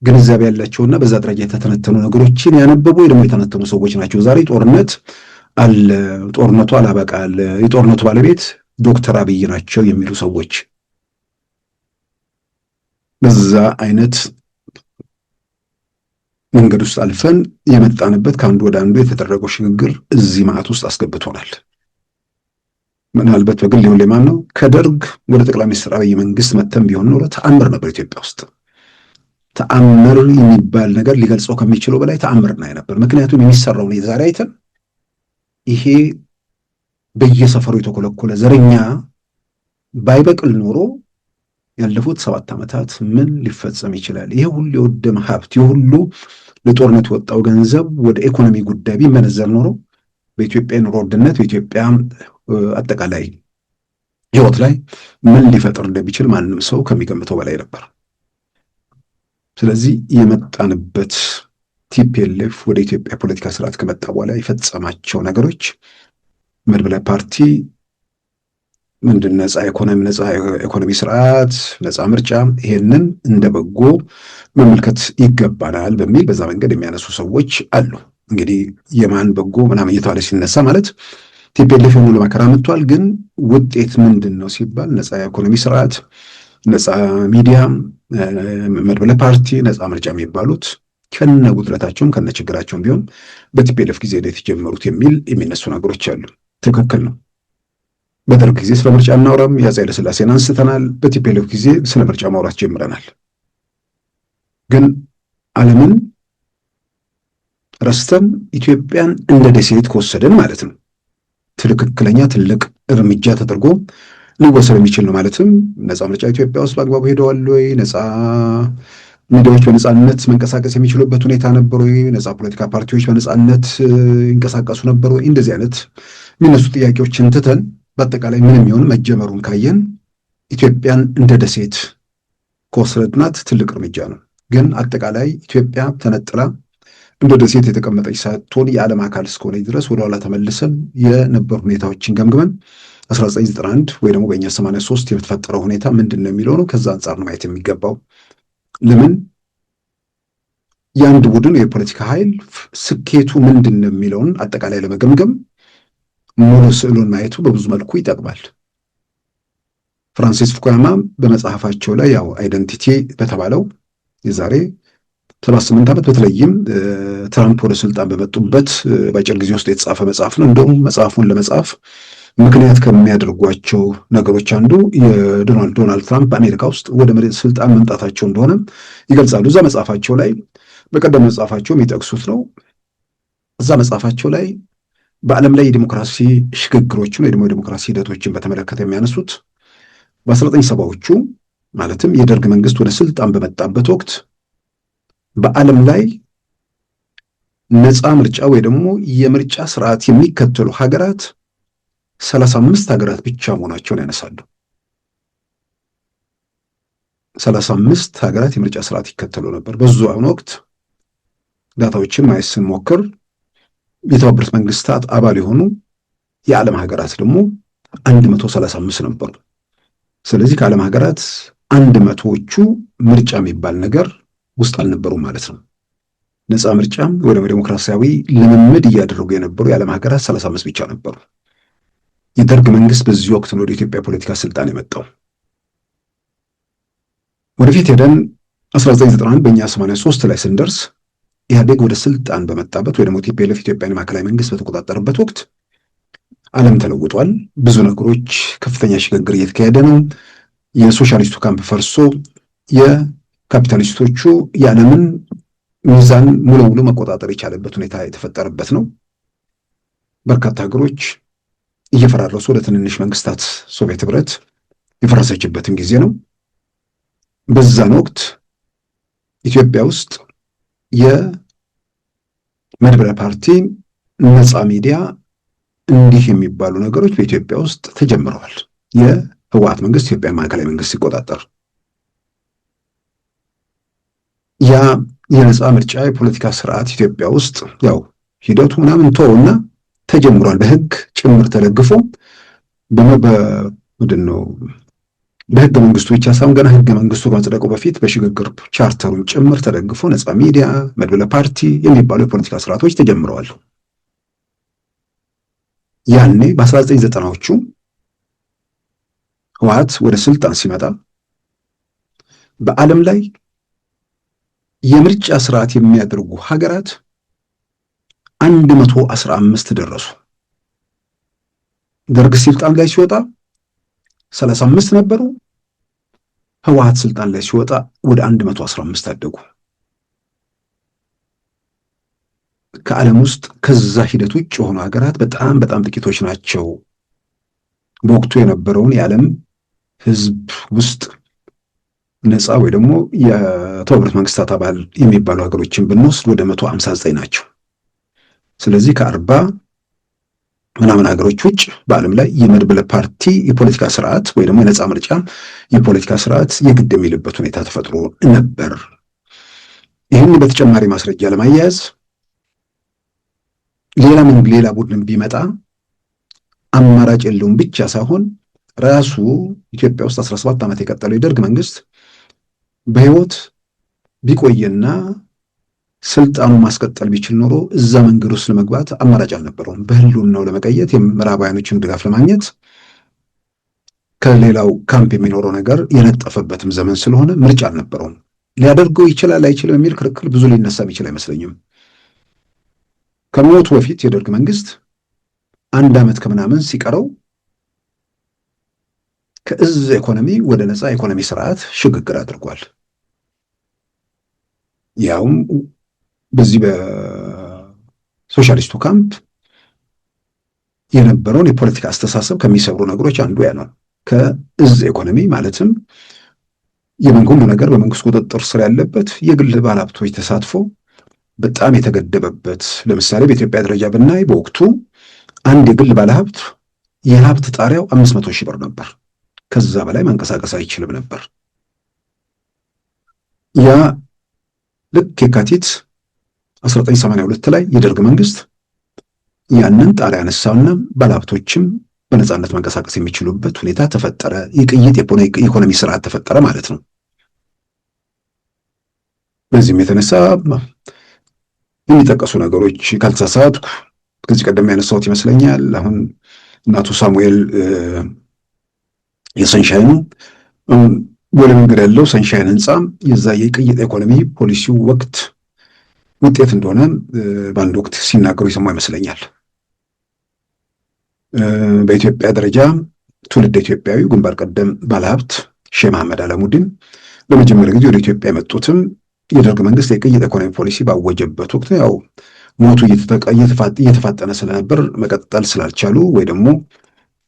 [SPEAKER 3] ግንዛቤ ያላቸውና በዛ ደረጃ የተተነተኑ ነገሮችን ያነበቡ ወይ ደግሞ የተነተኑ ሰዎች ናቸው። ዛሬ ጦርነት አለ፣ ጦርነቱ አላበቃል፣ የጦርነቱ ባለቤት ዶክተር አብይ ናቸው የሚሉ ሰዎች በዛ አይነት መንገድ ውስጥ አልፈን የመጣንበት ከአንዱ ወደ አንዱ የተደረገው ሽግግር እዚህ ማዕት ውስጥ አስገብቶናል። ምናልባት በግል ሊሆን ለማን ነው ከደርግ ወደ ጠቅላይ ሚኒስትር አብይ መንግስት መተን ቢሆን ኖሮ ተአምር ነበር ኢትዮጵያ ውስጥ። ተአምር የሚባል ነገር ሊገልጸው ከሚችለው በላይ ተአምር ነው ነበር። ምክንያቱም የሚሰራውን የዛሬ አይተን ይሄ በየሰፈሩ የተኮለኮለ ዘረኛ ባይበቅል ኖሮ ያለፉት 7 ዓመታት ምን ሊፈጸም ይችላል? ይሄ ሁሉ የወደመ ሀብት፣ ይሄ ሁሉ ለጦርነት የወጣው ገንዘብ ወደ ኢኮኖሚ ጉዳይ ቢመነዘር ኖሮ በኢትዮጵያ ኑሮ ውድነት፣ በኢትዮጵያ አጠቃላይ ህይወት ላይ ምን ሊፈጥር እንደሚችል ማንም ሰው ከሚገምተው በላይ ነበር። ስለዚህ የመጣንበት ቲፒኤልኤፍ ወደ ኢትዮጵያ ፖለቲካ ስርዓት ከመጣ በኋላ የፈጸማቸው ነገሮች መድበለ ፓርቲ ምንድን ነፃ ኢኮኖሚ ስርዓት፣ ነፃ ምርጫ፣ ይሄንን እንደ በጎ መመልከት ይገባናል በሚል በዛ መንገድ የሚያነሱ ሰዎች አሉ። እንግዲህ የማን በጎ ምናምን እየተባለ ሲነሳ ማለት ቲፒኤልኤፍ ሙሉ መከራ መጥቷል፣ ግን ውጤት ምንድን ነው ሲባል ነፃ ኢኮኖሚ ስርዓት፣ ነፃ ሚዲያ፣ መድበለ ፓርቲ፣ ነፃ ምርጫ የሚባሉት ከነ ጉድለታቸውም ከነ ችግራቸውም ቢሆን በቲፒኤልኤፍ ጊዜ ላይ የተጀመሩት የሚል የሚነሱ ነገሮች አሉ። ትክክል ነው። በደርግ ጊዜ ስለ ምርጫ እናውራም፣ የአፄ ኃይለ ሥላሴን አንስተናል። በቲፒኤልኤፍ ጊዜ ስለ ምርጫ ማውራት ጀምረናል። ግን ዓለምን ረስተን ኢትዮጵያን እንደ ደሴት ከወሰደን ማለት ነው ትክክለኛ ትልቅ እርምጃ ተደርጎ ሊወሰድ የሚችል ነው። ማለትም ነፃ ምርጫ ኢትዮጵያ ውስጥ በአግባቡ ሄደዋል ወይ? ነፃ ሚዲያዎች በነፃነት መንቀሳቀስ የሚችሉበት ሁኔታ ነበር ወይ? ነፃ ፖለቲካ ፓርቲዎች በነፃነት ይንቀሳቀሱ ነበር ወይ? እንደዚህ አይነት የሚነሱ ጥያቄዎችን ትተን በአጠቃላይ ምንም ይሁን መጀመሩን ካየን ኢትዮጵያን እንደ ደሴት ከወሰድናት ትልቅ እርምጃ ነው። ግን አጠቃላይ ኢትዮጵያ ተነጥላ እንደ ደሴት የተቀመጠች ሳትሆን የዓለም አካል እስከሆነ ድረስ ወደኋላ ተመልሰን የነበሩ ሁኔታዎችን ገምግመን 1991 ወይ ደግሞ በእኛ 83 የተፈጠረው ሁኔታ ምንድን ነው የሚለው ነው። ከዛ አንጻር ነው ማየት የሚገባው። ለምን የአንድ ቡድን የፖለቲካ ኃይል ስኬቱ ምንድን ነው የሚለውን አጠቃላይ ለመገምገም ሙሉ ስዕሉን ማየቱ በብዙ መልኩ ይጠቅማል። ፍራንሲስ ፉኩያማ በመጽሐፋቸው ላይ ያው አይደንቲቲ በተባለው የዛሬ 78 ዓመት በተለይም ትራምፕ ወደ ስልጣን በመጡበት በአጭር ጊዜ ውስጥ የተጻፈ መጽሐፍ ነው። እንደውም መጽሐፉን ለመጻፍ ምክንያት ከሚያደርጓቸው ነገሮች አንዱ የዶናልድ ትራምፕ በአሜሪካ ውስጥ ወደ ስልጣን መምጣታቸው እንደሆነ ይገልጻሉ። እዛ መጽሐፋቸው ላይ በቀደም መጽሐፋቸው የሚጠቅሱት ነው። እዛ መጽሐፋቸው ላይ በዓለም ላይ የዲሞክራሲ ሽግግሮችን ወይ ደግሞ የዲሞክራሲ ሂደቶችን በተመለከተ የሚያነሱት በ1970ዎቹ ማለትም የደርግ መንግስት ወደ ስልጣን በመጣበት ወቅት በዓለም ላይ ነፃ ምርጫ ወይ ደግሞ የምርጫ ስርዓት የሚከተሉ ሀገራት 35 ሀገራት ብቻ መሆናቸውን ያነሳሉ። 35 ሀገራት የምርጫ ስርዓት ይከተሉ ነበር። በዛን ወቅት ዳታዎችን ማየት ስንሞክር የተባበሩት መንግስታት አባል የሆኑ የዓለም ሀገራት ደግሞ 135 ነበሩ። ስለዚህ ከዓለም ሀገራት 100ዎቹ ምርጫ የሚባል ነገር ውስጥ አልነበሩም ማለት ነው። ነፃ ምርጫ ወደ ዲሞክራሲያዊ ልምምድ እያደረጉ የነበሩ የዓለም ሀገራት 35 ብቻ ነበሩ። የደርግ መንግስት በዚህ ወቅት ነው ወደ ኢትዮጵያ ፖለቲካ ስልጣን የመጣው። ወደፊት ሄደን 1991 በእኛ 83 ላይ ስንደርስ ኢህአዴግ ወደ ስልጣን በመጣበት ወይ ደግሞ ቲፒኤልኤፍ ኢትዮጵያን ማዕከላዊ መንግስት በተቆጣጠረበት ወቅት ዓለም ተለውጧል። ብዙ ነገሮች ከፍተኛ ሽግግር እየተካሄደ ነው። የሶሻሊስቱ ካምፕ ፈርሶ የካፒታሊስቶቹ የዓለምን ሚዛን ሙሉ ሙሉ መቆጣጠር የቻለበት ሁኔታ የተፈጠረበት ነው። በርካታ ሀገሮች እየፈራረሱ ወደ ትንንሽ መንግስታት ሶቪየት ህብረት የፈረሰችበትም ጊዜ ነው። በዛን ወቅት ኢትዮጵያ ውስጥ የመድበለ ፓርቲ ነፃ ሚዲያ እንዲህ የሚባሉ ነገሮች በኢትዮጵያ ውስጥ ተጀምረዋል። የህወሓት መንግስት ኢትዮጵያ ማዕከላዊ መንግስት ሲቆጣጠር ያ የነፃ ምርጫ የፖለቲካ ስርዓት ኢትዮጵያ ውስጥ ያው ሂደቱ ምናምን ተወውና ተጀምሯል። በህግ ጭምር ተደግፎ ምንድን ነው በህገ መንግስቱ ብቻ ሳይሆን ገና ህገ መንግስቱ ከመጽደቁ በፊት በሽግግር ቻርተሩን ጭምር ተደግፎ ነፃ ሚዲያ፣ መድበለ ፓርቲ የሚባሉ የፖለቲካ ስርዓቶች ተጀምረዋል። ያኔ በ1990ዎቹ ህወሓት ወደ ስልጣን ሲመጣ በዓለም ላይ የምርጫ ስርዓት የሚያደርጉ ሀገራት 115 ደረሱ። ደርግ ስልጣን ላይ ሲወጣ 35 ነበሩ። ህወሓት ስልጣን ላይ ሲወጣ ወደ 115 አደጉ። ከዓለም ውስጥ ከዛ ሂደት ውጭ የሆኑ ሀገራት በጣም በጣም ጥቂቶች ናቸው። በወቅቱ የነበረውን የዓለም ህዝብ ውስጥ ነፃ ወይ ደግሞ የተባበሩት መንግስታት አባል የሚባሉ ሀገሮችን ብንወስድ ወደ 159 ናቸው። ስለዚህ ከ40 ምናምን ሀገሮች ውጭ በዓለም ላይ የመድበለ ፓርቲ የፖለቲካ ስርዓት ወይ ደግሞ የነፃ ምርጫ የፖለቲካ ስርዓት የግድ የሚልበት ሁኔታ ተፈጥሮ ነበር። ይህን በተጨማሪ ማስረጃ ለማያያዝ ሌላ ቡድን ቢመጣ አማራጭ የለውም ብቻ ሳይሆን ራሱ ኢትዮጵያ ውስጥ 17 ዓመት የቀጠለው የደርግ መንግስት በህይወት ቢቆየና ስልጣኑ ማስቀጠል ቢችል ኖሮ እዛ መንገድ ውስጥ ለመግባት አማራጭ አልነበረውም። በህልውናው ለመቀየት የምዕራባውያኖችን ድጋፍ ለማግኘት ከሌላው ካምፕ የሚኖረው ነገር የነጠፈበትም ዘመን ስለሆነ ምርጫ አልነበረውም። ሊያደርገው ይችላል አይችልም የሚል ክርክር ብዙ ሊነሳ የሚችል አይመስለኝም። ከሞቱ በፊት የደርግ መንግስት 1 ዓመት ከምናምን ሲቀረው ከእዝ ኢኮኖሚ ወደ ነፃ ኢኮኖሚ ስርዓት ሽግግር አድርጓል። ያውም በዚህ በሶሻሊስቱ ካምፕ የነበረውን የፖለቲካ አስተሳሰብ ከሚሰብሩ ነገሮች አንዱ ያ ነው። ከእዝ ኢኮኖሚ ማለትም ሁሉ ነገር በመንግስት ቁጥጥር ስር ያለበት፣ የግል ባለሀብቶች ተሳትፎ በጣም የተገደበበት። ለምሳሌ በኢትዮጵያ ደረጃ ብናይ በወቅቱ አንድ የግል ባለሀብት የሀብት ጣሪያው 500,000 ብር ነበር። ከዛ በላይ መንቀሳቀስ አይችልም ነበር። ያ ልክ የካቲት 1982 ላይ የደርግ መንግስት ያንን ጣሪያ ያነሳውና ባለሀብቶችም በነፃነት መንቀሳቀስ የሚችሉበት ሁኔታ ተፈጠረ። የቅይጥ የኢኮኖሚ ስርዓት ተፈጠረ ማለት ነው። በዚህም የተነሳ የሚጠቀሱ ነገሮች ካልተሳሳትኩ ከዚህ ቀደም ያነሳሁት ይመስለኛል። አሁን እናቱ ሳሙኤል የሰንሻይኑ ወደ መንገድ ያለው ሰንሻይን ህንፃ የዛ የቅይጥ ኢኮኖሚ ፖሊሲው ወቅት ውጤት እንደሆነ በአንድ ወቅት ሲናገሩ የሰማሁ ይመስለኛል። በኢትዮጵያ ደረጃ ትውልድ ኢትዮጵያዊ ግንባር ቀደም ባለሀብት ሼህ መሐመድ አለሙዲን ለመጀመሪያ ጊዜ ወደ ኢትዮጵያ የመጡትም የደርግ መንግስት የቅይጥ ኢኮኖሚ ፖሊሲ ባወጀበት ወቅት ያው ሞቱ እየተፋጠነ ስለነበር መቀጠል ስላልቻሉ ወይ ደግሞ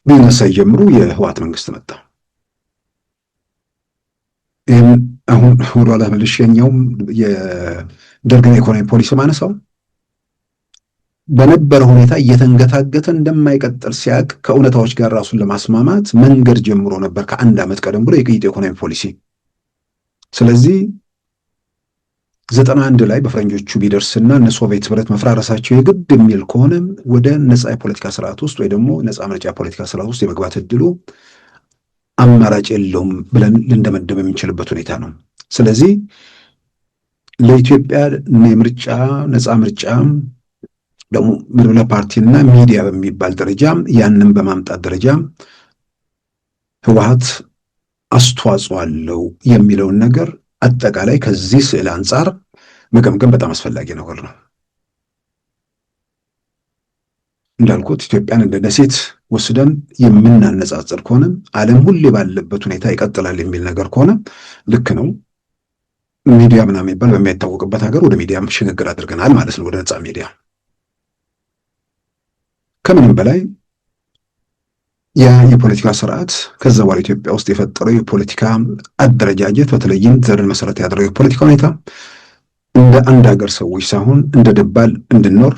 [SPEAKER 3] ቢዝነስ ሳይጀምሩ የህወሓት መንግስት መጣ። ይህም አሁን ወደኋላ መልሼኛውም የደርግን ኢኮኖሚ ፖሊሲ ማነሳው በነበረ ሁኔታ እየተንገታገተ እንደማይቀጥል ሲያቅ ከእውነታዎች ጋር ራሱን ለማስማማት መንገድ ጀምሮ ነበር ከ1 ዓመት ቀደም ብሎ የቅይጥ ኢኮኖሚ ፖሊሲ። ስለዚህ 91 ላይ በፈረንጆቹ ቢደርስና እነ ሶቪየት ህብረት መፍራረሳቸው የግድ የሚል ከሆነ ወደ ነፃ የፖለቲካ ስርዓት ውስጥ ወይ ደግሞ ነፃ ምርጫ የፖለቲካ ስርዓት ውስጥ የመግባት እድሉ አማራጭ የለውም ብለን ልንደመደም የምንችልበት ሁኔታ ነው። ስለዚህ ለኢትዮጵያ የምርጫ ነፃ ምርጫ ደግሞ መድበለ ፓርቲና ሚዲያ በሚባል ደረጃ ያንን በማምጣት ደረጃ ህወሓት አስተዋጽኦ አለው የሚለውን ነገር አጠቃላይ ከዚህ ስዕል አንጻር መገምገም በጣም አስፈላጊ ነገር ነው። እንዳልኩት ኢትዮጵያን እንደ ደሴት ወስደን የምናነጻጽር ከሆነ ዓለም ሁሌ ባለበት ሁኔታ ይቀጥላል የሚል ነገር ከሆነ ልክ ነው። ሚዲያ ምናምን የሚባል በማይታወቅበት ሀገር ወደ ሚዲያም ሽግግር አድርገናል ማለት ነው፣ ወደ ነፃ ሚዲያ። ከምንም በላይ ያ የፖለቲካ ስርዓት ከዛ በኋላ ኢትዮጵያ ውስጥ የፈጠረው የፖለቲካ አደረጃጀት በተለይም ዘርን መሰረት ያደረገው የፖለቲካ ሁኔታ እንደ አንድ ሀገር ሰዎች ሳይሆን እንደ ደባል እንድንኖር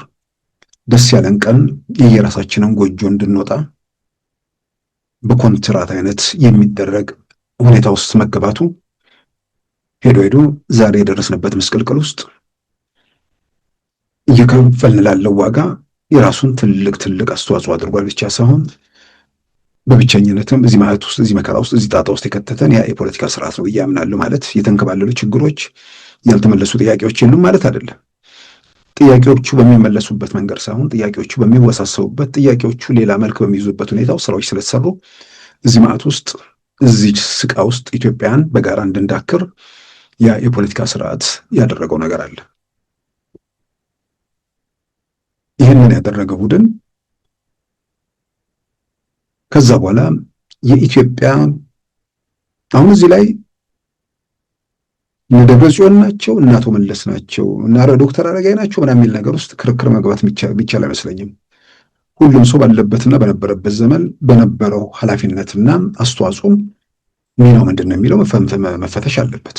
[SPEAKER 3] ደስ ያለን ቀን የየራሳችንን ጎጆ እንድንወጣ በኮንትራት አይነት የሚደረግ ሁኔታ ውስጥ መገባቱ ሄዶ ሄዶ ዛሬ የደረስንበት ምስቅልቅል ውስጥ እየከፈልን ላለው ዋጋ የራሱን ትልቅ አስተዋጽኦ አድርጓል ብቻ ሳይሆን በብቸኝነትም እዚህ ማዕት ውስጥ እዚህ መከራ ውስጥ እዚህ ጣጣ ውስጥ የከተተን ያ የፖለቲካ ስርዓት ነው ብዬ አምናለሁ። ማለት የተንከባለሉ ችግሮች፣ ያልተመለሱ ጥያቄዎች የሉም ማለት አይደለም። ጥያቄዎቹ በሚመለሱበት መንገድ ሳይሆን ጥያቄዎቹ በሚወሳሰቡበት፣ ጥያቄዎቹ ሌላ መልክ በሚይዙበት ሁኔታው ስራዎች ስለተሰሩ እዚህ ማዕት ውስጥ እዚህ ስቃ ውስጥ ኢትዮጵያን በጋራ እንድንዳክር ያ የፖለቲካ ስርዓት ያደረገው ነገር አለ። ይህንን ያደረገ ቡድን ከዛ በኋላ የኢትዮጵያ አሁን እዚህ ላይ እነ ደብረጽዮን ናቸው እና አቶ መለስ ናቸው እና ዶክተር አረጋይ ናቸው ምናምን የሚል ነገር ውስጥ ክርክር መግባት የሚቻል አይመስለኝም። ሁሉም ሰው ባለበትና በነበረበት ዘመን በነበረው ኃላፊነትና አስተዋጽኦ ሚናው ምንድን ነው የሚለው መፈተሽ አለበት።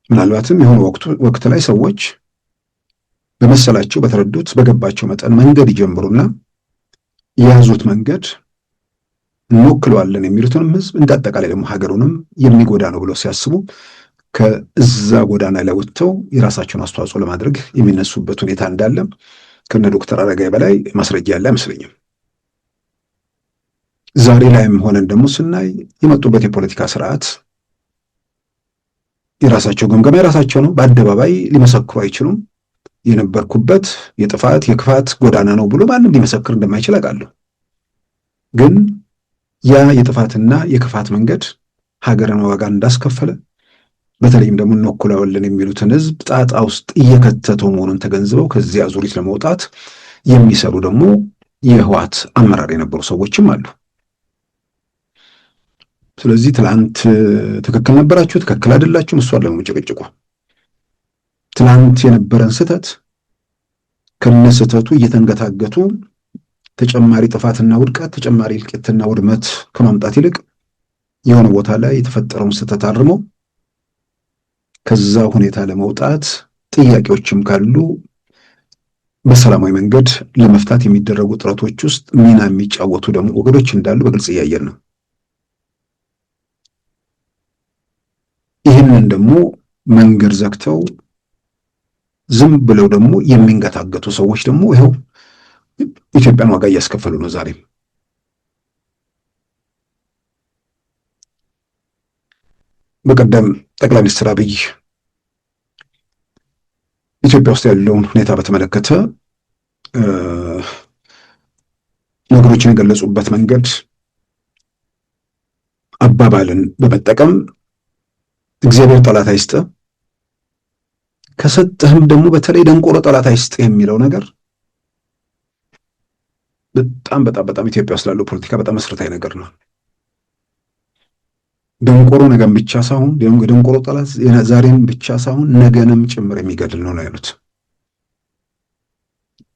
[SPEAKER 3] ምናልባትም የሆነ ወቅት ላይ ሰዎች በመሰላቸው በተረዱት በገባቸው መጠን መንገድ ይጀምሩና የያዙት መንገድ እንወክለዋለን የሚሉትንም ህዝብ እንዳጠቃላይ ደግሞ ሀገሩንም የሚጎዳ ነው ብለው ሲያስቡ ከዛ ጎዳና ላይ ወጥተው የራሳቸውን አስተዋጽኦ ለማድረግ የሚነሱበት ሁኔታ እንዳለ ከነ ዶክተር አረጋይ በላይ ማስረጃ ያለ አይመስለኝም። ዛሬ ላይም ሆነን ደግሞ ስናይ የመጡበት የፖለቲካ ስርዓት የራሳቸው ግምገማ የራሳቸው ነው። በአደባባይ ሊመሰክሩ አይችሉም። የነበርኩበት የጥፋት የክፋት ጎዳና ነው ብሎ ማንም ሊመሰክር እንደማይችል አውቃለሁ። ግን ያ የጥፋትና የክፋት መንገድ ሀገርን ዋጋ እንዳስከፈለ በተለይም ደግሞ እንወክለዋለን የሚሉትን ህዝብ ጣጣ ውስጥ እየከተተው መሆኑን ተገንዝበው ከዚያ ዙሪት ለመውጣት የሚሰሩ ደግሞ የህወሓት አመራር የነበሩ ሰዎችም አሉ። ስለዚህ ትላንት ትክክል ነበራችሁ፣ ትክክል አይደላችሁም፣ እሷን ለመጨቅጨቁ ትላንት የነበረን ስህተት ከነስህተቱ እየተንገታገቱ ተጨማሪ ጥፋትና ውድቀት ተጨማሪ እልቂትና ውድመት ከማምጣት ይልቅ የሆነ ቦታ ላይ የተፈጠረውን ስህተት አርሞ ከዛ ሁኔታ ለመውጣት ጥያቄዎችም ካሉ በሰላማዊ መንገድ ለመፍታት የሚደረጉ ጥረቶች ውስጥ ሚና የሚጫወቱ ደግሞ ወገኖች እንዳሉ በግልጽ እያየን ነው። ይህንን ደግሞ መንገድ ዘግተው ዝም ብለው ደግሞ የሚንገታገቱ ሰዎች ደግሞ ይኸው ኢትዮጵያን ዋጋ እያስከፈሉ ነው። ዛሬም በቀደም ጠቅላይ ሚኒስትር አብይ ኢትዮጵያ ውስጥ ያለውን ሁኔታ በተመለከተ ነገሮችን የገለጹበት መንገድ አባባልን በመጠቀም እግዚአብሔር ጠላት አይስጥ ከሰጠህም ደግሞ በተለይ ደንቆሮ ጠላት አይስጥ የሚለው ነገር በጣም ኢትዮጵያ ውስጥ ላለው ፖለቲካ በጣም መሰረታዊ ነገር ነው። ደንቆሮ ነገም ብቻ ሳይሆን ደንቆሮ ጠላት ዛሬም ብቻ ሳይሆን ነገንም ጭምር የሚገድል ነው ያሉት።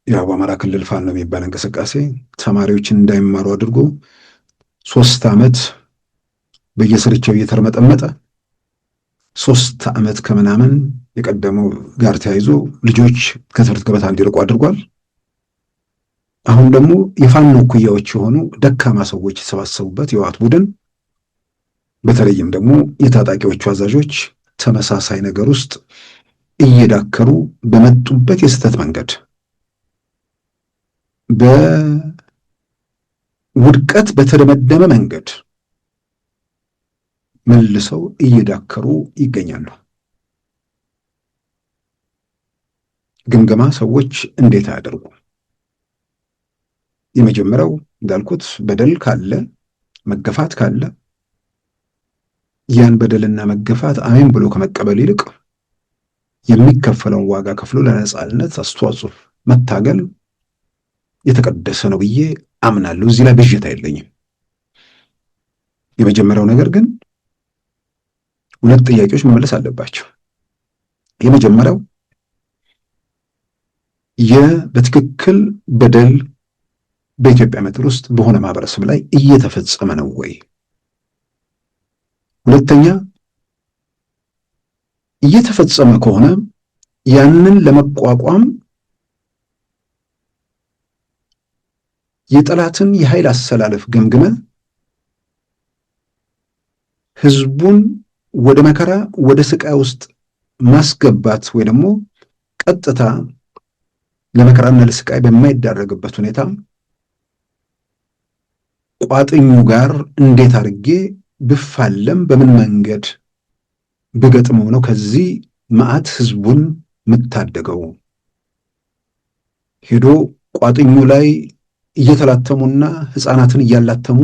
[SPEAKER 3] ያው በአማራ ክልል ፋኖ የሚባል እንቅስቃሴ ተማሪዎችን እንዳይማሩ አድርጎ 3 ዓመት በየስርቻው እየተርመጠመጠ 3 ዓመት ከምናምን የቀደመው ጋር ተያይዞ ልጆች ከትምህርት ገበታ እንዲርቁ አድርጓል። አሁን ደግሞ የፋኖ ኩያዎች የሆኑ ደካማ ሰዎች የተሰባሰቡበት የህወሓት ቡድን በተለይም ደግሞ የታጣቂዎቹ አዛዦች ተመሳሳይ ነገር ውስጥ እየዳከሩ በመጡበት የስህተት መንገድ በውድቀት በተደመደመ መንገድ መልሰው እየዳከሩ ይገኛሉ። ግምገማ ሰዎች እንዴት አያደርጉ? የመጀመሪያው እንዳልኩት በደል ካለ መገፋት ካለ ያን በደልና መገፋት አሜን ብሎ ከመቀበል ይልቅ የሚከፈለውን ዋጋ ከፍሎ ለነጻነት አስተዋጽኦ መታገል የተቀደሰ ነው ብዬ አምናለሁ። እዚህ ላይ ብዥታ የለኝም። የመጀመሪያው ነገር ግን ሁለት ጥያቄዎች መመለስ አለባቸው። የመጀመሪያው በትክክል በደል በኢትዮጵያ ምድር ውስጥ በሆነ ማህበረሰብ ላይ እየተፈጸመ ነው ወይ? ሁለተኛ እየተፈጸመ ከሆነ ያንን ለመቋቋም የጠላትን የኃይል አሰላለፍ ገምግመ ህዝቡን ወደ መከራ ወደ ስቃይ ውስጥ ማስገባት ወይ ደግሞ ቀጥታ ለመከራና ለስቃይ በማይዳረግበት ሁኔታ ቋጥኙ ጋር እንዴት አድርጌ ብፋለም በምን መንገድ ብገጥመው ነው ከዚህ መዓት ህዝቡን የምታደገው? ሄዶ ቋጥኙ ላይ እየተላተሙና ህፃናትን እያላተሙ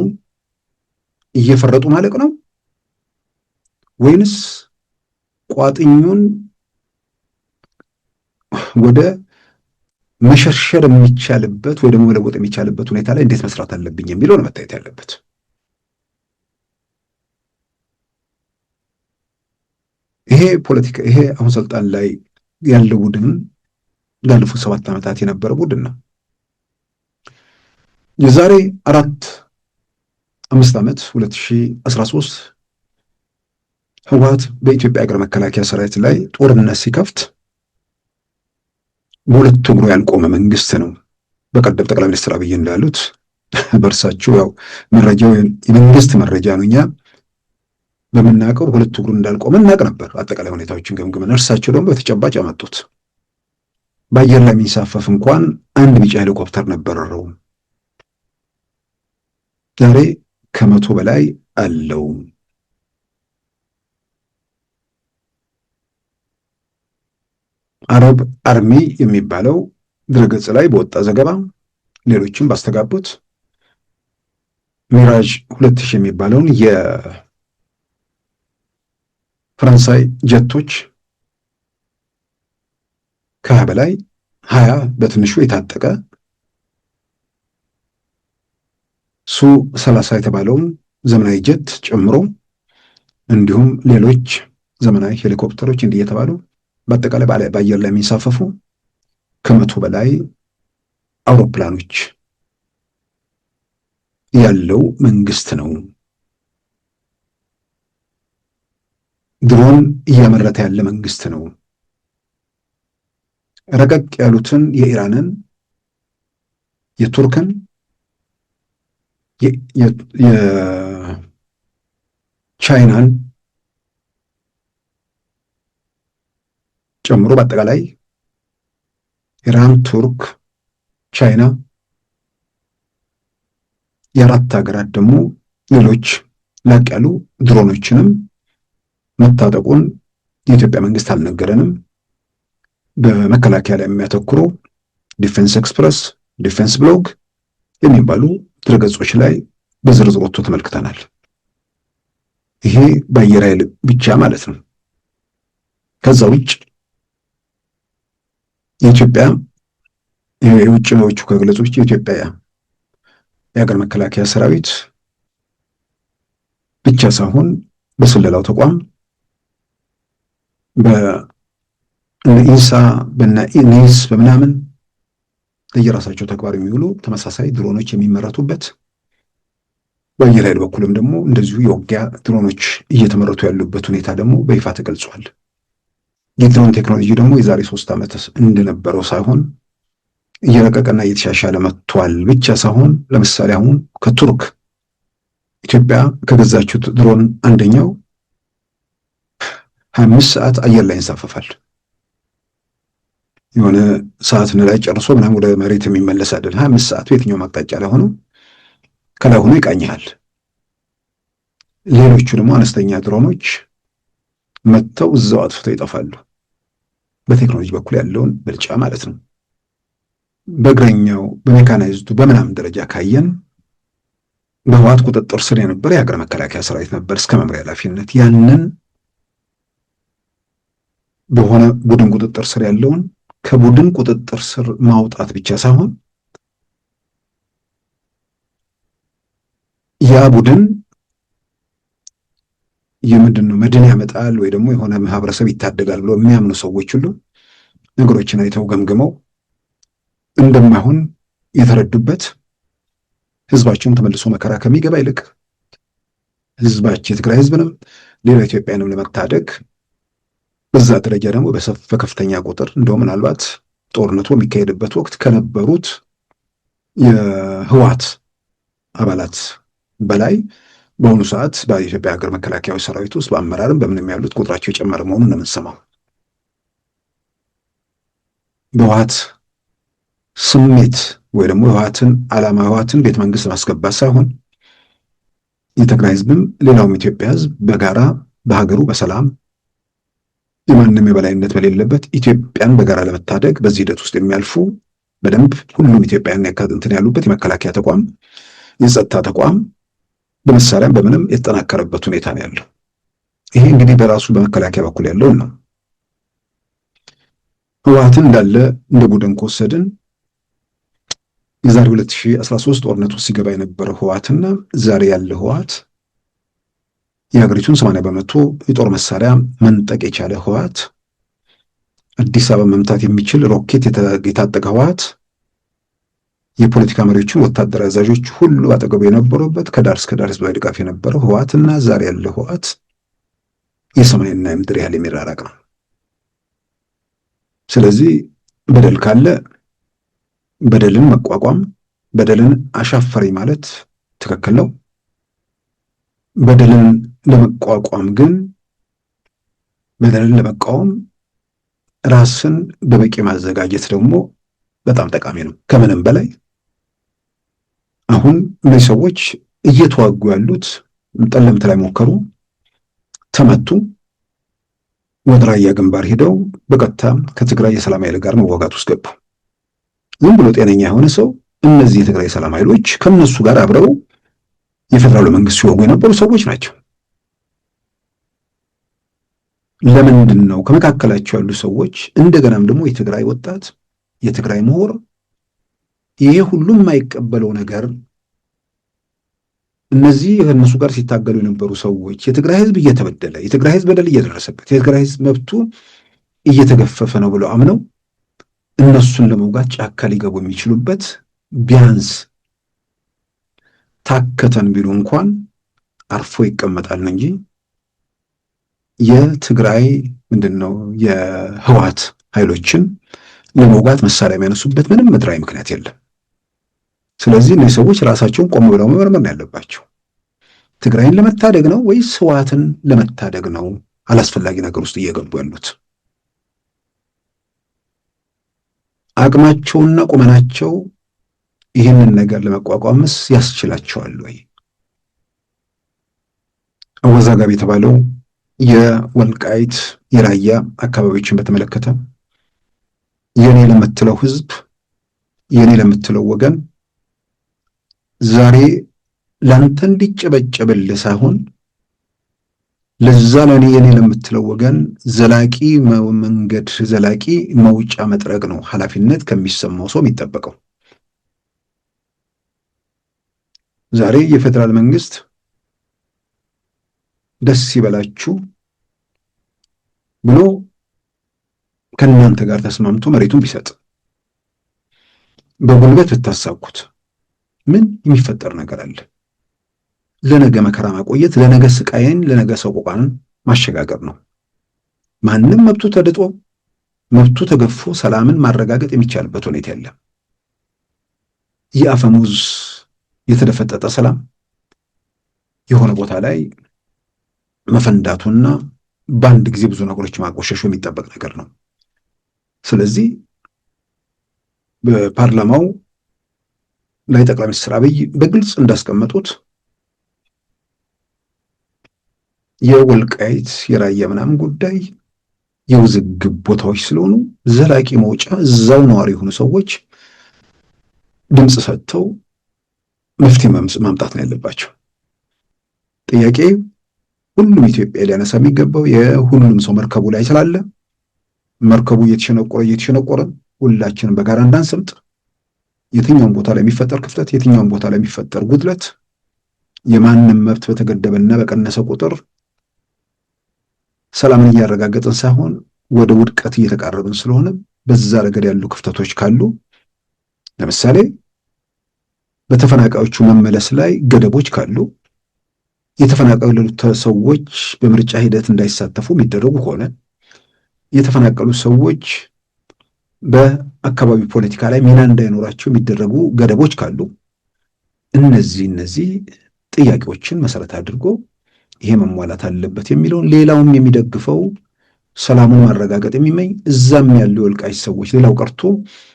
[SPEAKER 3] እየፈረጡ ማለቅ ነው ወይንስ ቋጥኙን ወደ መሸርሸር የሚቻልበት ወይ ደግሞ መለወጥ የሚቻልበት ሁኔታ ላይ እንዴት መስራት አለብኝ የሚለው ነው መታየት ያለበት። ይሄ ፖለቲካ ይሄ አሁን ስልጣን ላይ ያለው ቡድን ላለፉት 7 ዓመታት የነበረ ቡድን ነው። የዛሬ 4-5 ዓመት 2013 ህወሓት በኢትዮጵያ ሀገር መከላከያ ሰራዊት ላይ ጦርነት ሲከፍት በሁለት እግሩ ያልቆመ መንግስት ነው። በቀደም ጠቅላይ ሚኒስትር አብይ እንዳሉት በእርሳቸው ያው መረጃው የመንግስት መረጃ ነው። እኛ በምናውቀው በሁለት እግሩ እንዳልቆመ እናውቅ ነበር። አጠቃላይ ሁኔታዎችን ገምግመን እርሳቸው ደግሞ በተጨባጭ አመጡት። በአየር ላይ የሚንሳፈፍ እንኳን አንድ ቢጫ ሄሊኮፕተር ነበረው። ዛሬ ከ100 በላይ አለው። አረብ አርሚ የሚባለው ድረገጽ ላይ በወጣ ዘገባ ሌሎችም ባስተጋቡት ሚራጅ 2000 የሚባለውን የፈረንሳይ ጀቶች ከ20 በላይ 20 በትንሹ የታጠቀ ሱ-30 የተባለውን ዘመናዊ ጀት ጨምሮ እንዲሁም ሌሎች ዘመናዊ ሄሊኮፕተሮች እንዲህ የተባሉ በአጠቃላይ በአየር ላይ የሚንሳፈፉ ከ100 በላይ አውሮፕላኖች ያለው መንግስት ነው። ድሮን እያመረተ ያለ መንግስት ነው። ረቀቅ ያሉትን የኢራንን፣ የቱርክን፣ የቻይናን ጨምሮ በአጠቃላይ ኢራን፣ ቱርክ፣ ቻይና የአራት ሀገራት ደግሞ ሌሎች ላቅ ያሉ ድሮኖችንም መታጠቁን የኢትዮጵያ መንግስት አልነገረንም። በመከላከያ ላይ የሚያተኩሩ ዲፌንስ ኤክስፕረስ፣ ዲፌንስ ብሎግ የሚባሉ ድረገጾች ላይ በዝርዝር ወጥቶ ተመልክተናል። ይሄ በአየር ኃይል ብቻ ማለት ነው። ከዛ ውጭ የኢትዮጵያ የውጭዎቹ ከገለጹ የኢትዮጵያ የሀገር መከላከያ ሰራዊት ብቻ ሳይሆን በስለላው ተቋም በኢንሳ በኢኒስ በምናምን ለየራሳቸው ተግባር የሚውሉ ተመሳሳይ ድሮኖች የሚመረቱበት በአየር ኃይል በኩልም ደግሞ እንደዚሁ የውጊያ ድሮኖች እየተመረቱ ያሉበት ሁኔታ ደግሞ በይፋ ተገልጿል። የድሮን ቴክኖሎጂ ደግሞ የዛሬ 3 ዓመት እንደነበረው ሳይሆን እየረቀቀና እየተሻሻለ መጥቷል ብቻ ሳይሆን ለምሳሌ አሁን ከቱርክ ኢትዮጵያ ከገዛችው ድሮን አንደኛው 25 ሰዓት አየር ላይ ይንሳፈፋል። የሆነ ሰዓት ላይ ጨርሶ ምናምን ወደ መሬት የሚመለስ አይደል። 25 ሰዓት በየትኛው አቅጣጫ ላይ ሆኖ ከላይ ሆኖ ይቃኛል። ሌሎቹ ደግሞ አነስተኛ ድሮኖች መጥተው እዛው አጥፍተው ይጠፋሉ። በቴክኖሎጂ በኩል ያለውን ብልጫ ማለት ነው። በእግረኛው በሜካናይዝዱ በምናምን ደረጃ ካየን በህወሓት ቁጥጥር ስር የነበረ የሀገር መከላከያ ሰራዊት ነበር እስከ መምሪያ ኃላፊነት። ያንን በሆነ ቡድን ቁጥጥር ስር ያለውን ከቡድን ቁጥጥር ስር ማውጣት ብቻ ሳይሆን ያ ቡድን የምንድን ነው መድን ያመጣል ወይ ደግሞ የሆነ ማህበረሰብ ይታደጋል ብሎ የሚያምኑ ሰዎች ሁሉ ነገሮችን አይተው ገምግመው እንደማይሆን የተረዱበት ህዝባቸውም ተመልሶ መከራ ከሚገባ ይልቅ ህዝባችን የትግራይ ህዝብንም ሌላ ኢትዮጵያንም ለመታደግ በዛ ደረጃ ደግሞ በከፍተኛ ቁጥር እንደው ምናልባት ጦርነቱ የሚካሄድበት ወቅት ከነበሩት የህወሓት አባላት በላይ በአሁኑ ሰዓት በኢትዮጵያ ሀገር መከላከያ ሰራዊት ውስጥ በአመራርም በምንም ያሉት ቁጥራቸው የጨመረ መሆኑን ነው የምንሰማው። በህወሓት ስሜት ወይ ደግሞ ህወሓትን ዓላማ ህወሓትን ቤተ መንግስት ማስገባት ሳይሆን የትግራይ ህዝብም ሌላውም ኢትዮጵያ ህዝብ በጋራ በሀገሩ በሰላም የማንም የበላይነት በሌለበት ኢትዮጵያን በጋራ ለመታደግ በዚህ ሂደት ውስጥ የሚያልፉ በደንብ ሁሉም ኢትዮጵያን እንትን ያሉበት የመከላከያ ተቋም የጸጥታ ተቋም በመሳሪያም በምንም የተጠናከረበት ሁኔታ ነው ያለው። ይሄ እንግዲህ በራሱ በመከላከያ በኩል ያለው ነው። ህወሓትን እንዳለ እንደ ቡድን ከወሰድን የዛሬ 2013 ጦርነቱ ሲገባ የነበረው ህወሓትና ዛሬ ያለ ህወሓት የሀገሪቱን 80% የጦር መሳሪያ መንጠቅ የቻለ ህወሓት፣ አዲስ አበባ መምታት የሚችል ሮኬት የታጠቀ ህወሓት፣ የፖለቲካ መሪዎችን ወታደራዊ አዛዦች ሁሉ አጠገቡ የነበሩበት ከዳር እስከ ዳር ህዝባዊ ድጋፍ የነበረው ህወሓትና ዛሬ ያለ ህወሓት የሰማይና የምድር ያህል የሚራራቅ ነው። ስለዚህ በደል ካለ በደልን መቋቋም፣ በደልን አሻፈረኝ ማለት ትክክል ነው። በደልን ለመቋቋም ግን በደልን ለመቃወም ራስን በበቂ ማዘጋጀት ደግሞ በጣም ጠቃሚ ነው። ከምንም በላይ አሁን እነዚህ ሰዎች እየተዋጉ ያሉት ጠለምት ላይ ሞከሩ፣ ተመቱ፣ ወደ ራያ ግንባር ሄደው በቀጥታ ከትግራይ የሰላም ኃይል ጋር መዋጋት ውስጥ ገቡ። ዝም ብሎ ጤነኛ የሆነ ሰው እነዚህ የትግራይ ሰላም ኃይሎች ከነሱ ጋር አብረው የፌደራሉ መንግስት ሲወጉ የነበሩ ሰዎች ናቸው። ለምንድን ነው ከመካከላቸው ያሉ ሰዎች እንደገናም ደግሞ የትግራይ ወጣት የትግራይ ምሁር ይሄ ሁሉም የማይቀበለው ነገር እነዚህ ከእነሱ ጋር ሲታገሉ የነበሩ ሰዎች የትግራይ ህዝብ እየተበደለ የትግራይ ህዝብ በደል እየደረሰበት የትግራይ ህዝብ መብቱ እየተገፈፈ ነው ብለው አምነው እነሱን ለመውጋት ጫካ ሊገቡ የሚችሉበት ቢያንስ ታከተን ቢሉ እንኳን አርፎ ይቀመጣል እንጂ የትግራይ ምንድነው የህወሓት ኃይሎችን ለመውጋት መሳሪያ የሚያነሱበት ምንም ምድራዊ ምክንያት የለም። ስለዚህ እነዚህ ሰዎች ራሳቸውን ቆም ብለው መመርመር ነው ያለባቸው። ትግራይን ለመታደግ ነው ወይስ ህወሓትን ለመታደግ ነው አላስፈላጊ ነገር ውስጥ እየገቡ ያሉት? አቅማቸውና ቁመናቸው ይህንን ነገር ለመቋቋምስ ያስችላቸዋል ወይ? አወዛጋቢ የተባለው የወልቃይት የራያ አካባቢዎችን በተመለከተ የኔ ለምትለው ህዝብ የኔ ለምትለው ወገን ዛሬ ላንተ እንዲጨበጨብልህ ሳይሆን ለዛ ለኔ የኔ ለምትለው ወገን ዘላቂ መንገድ ዘላቂ መውጫ መጥረግ ነው ኃላፊነት ከሚሰማው ሰው የሚጠበቀው። ዛሬ የፌደራል መንግስት ደስ ይበላችሁ ብሎ ከእናንተ ጋር ተስማምቶ መሬቱን ቢሰጥ በጉልበት ብታሳኩት ምን የሚፈጠር ነገር አለ? ለነገ መከራ ማቆየት፣ ለነገ ስቃይን፣ ለነገ ሰቆቃን ማሸጋገር ነው። ማንም መብቱ ተድጦ መብቱ ተገፎ ሰላምን ማረጋገጥ የሚቻልበት ሁኔታ የለም። የአፈሙዝ የተደፈጠጠ ሰላም የሆነ ቦታ ላይ መፈንዳቱና በአንድ ጊዜ ብዙ ነገሮች ማቆሸሹ የሚጠበቅ ነገር ነው። ስለዚህ በፓርላማው ላይ ጠቅላይ ሚኒስትር አብይ በግልጽ እንዳስቀመጡት የወልቃይት የራያ ምናምን ጉዳይ የውዝግብ ቦታዎች ስለሆኑ ዘላቂ መውጫ እዛው ነዋሪ የሆኑ ሰዎች ድምፅ ሰጥተው መፍትሄ ማምጣት ነው ያለባቸው። ጥያቄ ሁሉም ኢትዮጵያ ሊያነሳ የሚገባው የሁሉም ሰው መርከቡ ላይ ስላለ መርከቡ እየተሸነቆረ ሁላችንም በጋራ እንዳንሰምጥ የትኛውም ቦታ ላይ የሚፈጠር ክፍተት የትኛውም ቦታ ላይ የሚፈጠር ጉድለት የማንም መብት በተገደበና በቀነሰ ቁጥር ሰላምን እያረጋገጥን ሳይሆን ወደ ውድቀት እየተቃረብን ስለሆነ በዛ ረገድ ያሉ ክፍተቶች ካሉ ለምሳሌ በተፈናቃዮቹ መመለስ ላይ ገደቦች ካሉ የተፈናቀሉ ሰዎች በምርጫ ሂደት እንዳይሳተፉ የሚደረጉ ከሆነ የተፈናቀሉ ሰዎች በአካባቢ ፖለቲካ ላይ ሚና እንዳይኖራቸው የሚደረጉ ገደቦች ካሉ እነዚህ ጥያቄዎችን መሰረት አድርጎ ይሄ መሟላት አለበት የሚለውን ሌላውም የሚደግፈው ሰላሙን ማረጋገጥ የሚመኝ እዛም ያሉ የወልቃይት ሰዎች ሌላው ቀርቶ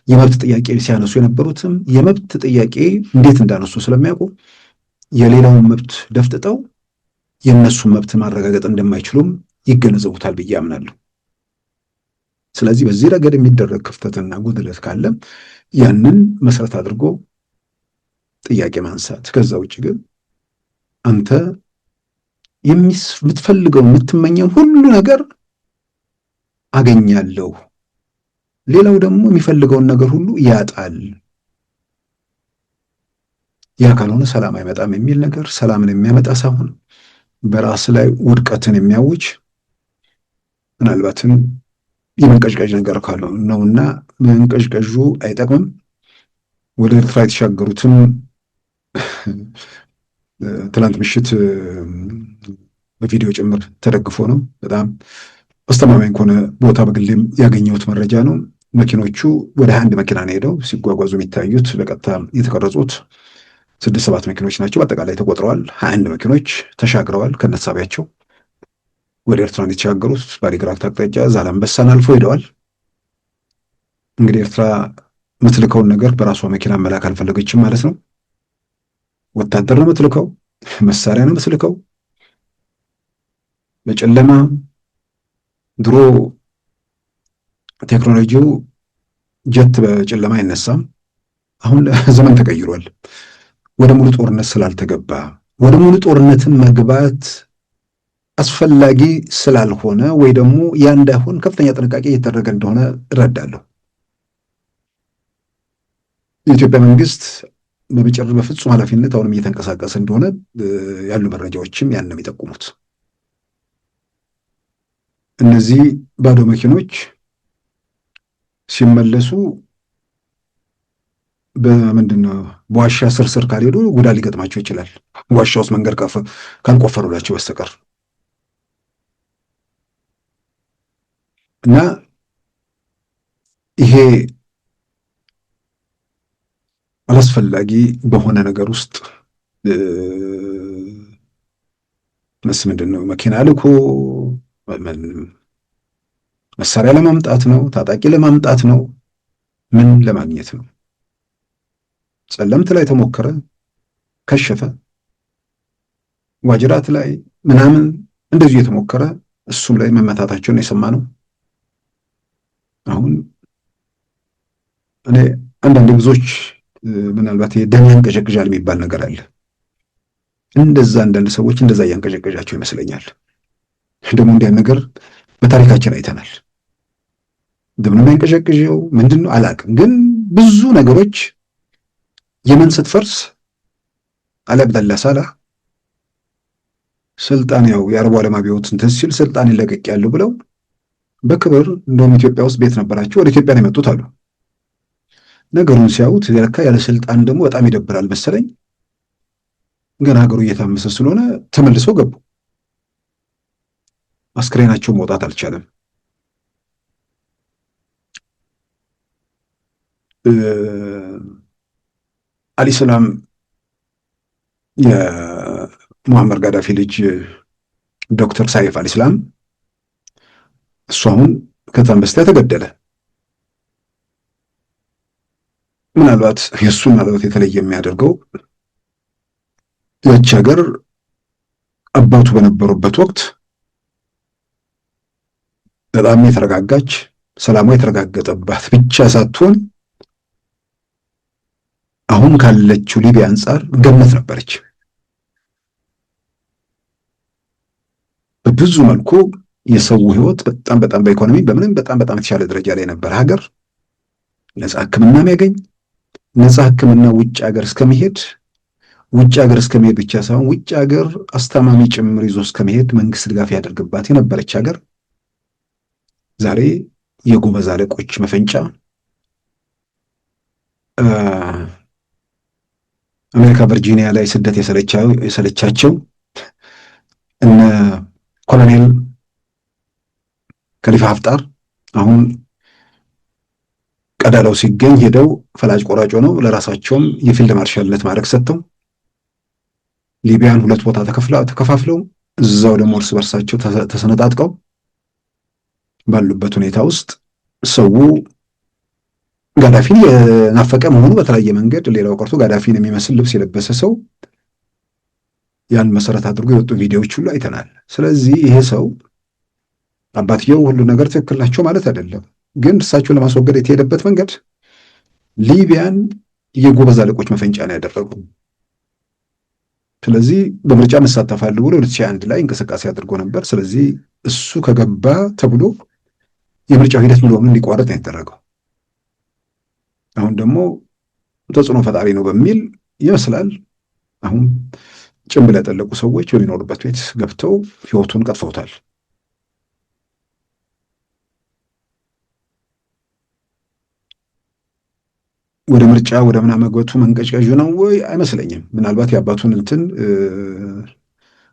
[SPEAKER 3] የመብት ጥያቄ ሲያነሱ የነበሩትም የመብት ጥያቄ እንዴት እንዳነሱ ስለሚያውቁ የሌላውን መብት ደፍጥጠው የእነሱን መብት ማረጋገጥ እንደማይችሉም ይገነዘቡታል ብዬ አምናለሁ። ስለዚህ በዚህ ረገድ የሚደረግ ክፍተትና ጉድለት ካለ ያንን መሰረት አድርጎ ጥያቄ ማንሳት። ከዛ ውጭ ግን አንተ የምትፈልገው የምትመኘው ሁሉ ነገር አገኛለሁ፣ ሌላው ደግሞ የሚፈልገውን ነገር ሁሉ ያጣል፣ ያ ካልሆነ ሰላም አይመጣም የሚል ነገር ሰላምን የሚያመጣ ሳይሆን በራስ ላይ ውድቀትን የሚያውጅ ምናልባትም የመንቀዥቀዥ ነገር ካለው ነውና መንቀዥቀዡ አይጠቅምም። ወደ ኤርትራ የተሻገሩትም ትላንት ምሽት በቪዲዮ ጭምር ተደግፎ ነው። በጣም አስተማማኝ ከሆነ ቦታ በግሌም ያገኘሁት መረጃ ነው። መኪኖቹ ወደ 21 መኪና ነው ሄደው ሲጓጓዙ የሚታዩት። በቀጥታ የተቀረጹት 6-7 መኪኖች ናቸው። በአጠቃላይ ተቆጥረዋል። 21 መኪኖች ተሻግረዋል ከነሳቢያቸው ወደ ኤርትራ የተሻገሩት። በአዲግራት አቅጣጫ ዛላምበሳን አልፎ ሄደዋል። እንግዲህ ኤርትራ የምትልከውን ነገር በራሷ መኪና መላክ አልፈለገችም ማለት ነው። ወታደር ነው የምትልከው፣ መሳሪያ ነው የምትልከው። በጨለማ ድሮ ቴክኖሎጂው ጀት በጨለማ አይነሳም። አሁን ዘመን ተቀይሯል። ወደ ሙሉ ጦርነት ስላልተገባ ወደ ሙሉ ጦርነትን መግባት አስፈላጊ ስላልሆነ ወይ ደግሞ ያ እንዳይሆን ከፍተኛ ጥንቃቄ እየተደረገ እንደሆነ እረዳለሁ። የኢትዮጵያ መንግስት በፍጹም ኃላፊነት አሁንም እየተንቀሳቀሰ እንደሆነ ያሉ መረጃዎችም ያን ነው የሚጠቁሙት። እነዚህ ባዶ መኪኖች ሲመለሱ በምንድነው በዋሻ ስር ካልሄዱ ጉዳት ሊገጥማቸው ይችላል። ዋሻ ውስጥ መንገድ ካልቆፈሩላቸው በስተቀር እና ይሄ አላስፈላጊ በሆነ ነገር ውስጥ ምንድነው መኪና ልኮ መሳሪያ ለማምጣት ነው? ታጣቂ ለማምጣት ነው? ምን ለማግኘት ነው? ጸለምት ላይ ተሞከረ፣ ከሸፈ። ዋጅራት ላይ ምናምን እንደዚሁ የተሞከረ እሱም ላይ መመታታቸውን የሰማነው። አሁን እኔ አንዳንድ ብዙዎች ምናልባት ደም ያንቀዠቅዣል የሚባል ነገር አለ። እንደዛ አንዳንድ ሰዎች እንደዛ ያንቀዠቅዣቸው ይመስለኛል። ደግሞ እንዲያን ነገር በታሪካችን አይተናል። ደም ነው ያንቀዠቅዠው ምንድነው አላውቅም፣ ግን ብዙ ነገሮች የመን ስትፈርስ አሊ አብደላ ሳላህ ስልጣን ያው የአረቡ ዓለም አብዮት እንትን ሲል ስልጣን ይለቀቅ ያሉ ብለው በክብር እንደውም ኢትዮጵያ ውስጥ ቤት ነበራቸው ወደ ኢትዮጵያ ነው የመጡት አሉ። ነገሩን ሲያዩት ለካ ያለ ስልጣን ደግሞ በጣም ይደብራል መሰለኝ። ገና ሀገሩ እየታመሰ ስለሆነ ተመልሰው ገቡ። አስክሬናቸው መውጣት አልቻለም። አልኢስላም የሙአመር ጋዳፊ ልጅ ዶክተር ሳይፍ አልኢስላም እሱ አሁን ከዛም በስቲያ ተገደለ። ምናልባት የእሱን ማለት የተለየ የሚያደርገው ያቺ ሀገር አባቱ በነበሩበት ወቅት በጣም የተረጋጋች ሰላሟ የተረጋገጠባት ብቻ ሳትሆን አሁን ካለችው ሊቢያ አንጻር ገነት ነበረች። በብዙ መልኩ የሰው ህይወት በጣም በኢኮኖሚ በምንም በጣም የተሻለ ደረጃ ላይ ነበር። ሀገር ነፃ ሕክምና የሚያገኝ ነፃ ሕክምና ውጭ ሀገር እስከሚሄድ ውጭ ሀገር እስከመሄድ ብቻ ሳይሆን ውጭ ሀገር አስታማሚ ጭምር ይዞ እስከመሄድ መንግስት ድጋፍ ያደርግባት የነበረች ሀገር ዛሬ የጎበዝ አለቆች መፈንጫ፣ አሜሪካ ቨርጂኒያ ላይ ስደት የሰለቻቸው እነ ኮሎኔል ከሊፋ ሀፍጣር አሁን ቀዳዳው ሲገኝ ሄደው ፈላጭ ቆራጭ ነው ለራሳቸውም የፊልድ ማርሻልነት ማድረግ ሰጥተው ሊቢያን ሁለት ቦታ ተከፋፍለው እዛው ደግሞ እርስ በርሳቸው ተሰነጣጥቀው ባሉበት ሁኔታ ውስጥ ሰው ጋዳፊን የናፈቀ መሆኑ በተለያየ መንገድ፣ ሌላው ቀርቶ ጋዳፊን የሚመስል ልብስ የለበሰ ሰው ያን መሰረት አድርጎ የወጡ ቪዲዮዎች ሁሉ አይተናል። ስለዚህ ይሄ ሰው አባትየው ሁሉ ነገር ትክክል ናቸው ማለት አይደለም፣ ግን እርሳቸውን ለማስወገድ የተሄደበት መንገድ ሊቢያን የጎበዝ አለቆች መፈንጫ ነው ያደረጉ። ስለዚህ በምርጫ መሳተፋለሁ ብሎ 2001 ላይ እንቅስቃሴ አድርጎ ነበር። ስለዚህ እሱ ከገባ ተብሎ የምርጫው ሂደት ሙሉ በሙሉ እንዲቋረጥ ነው የተደረገው። አሁን ደግሞ ተጽዕኖ ፈጣሪ ነው በሚል ይመስላል አሁን ጭንብል ያጠለቁ ሰዎች በሚኖሩበት ቤት ገብተው ህይወቱን ቀጥፈውታል። ወደ ምርጫ ወደ ምናምን መግባቱ መንቀጭቀዡ ነው ወይ? አይመስለኝም። ምናልባት የአባቱን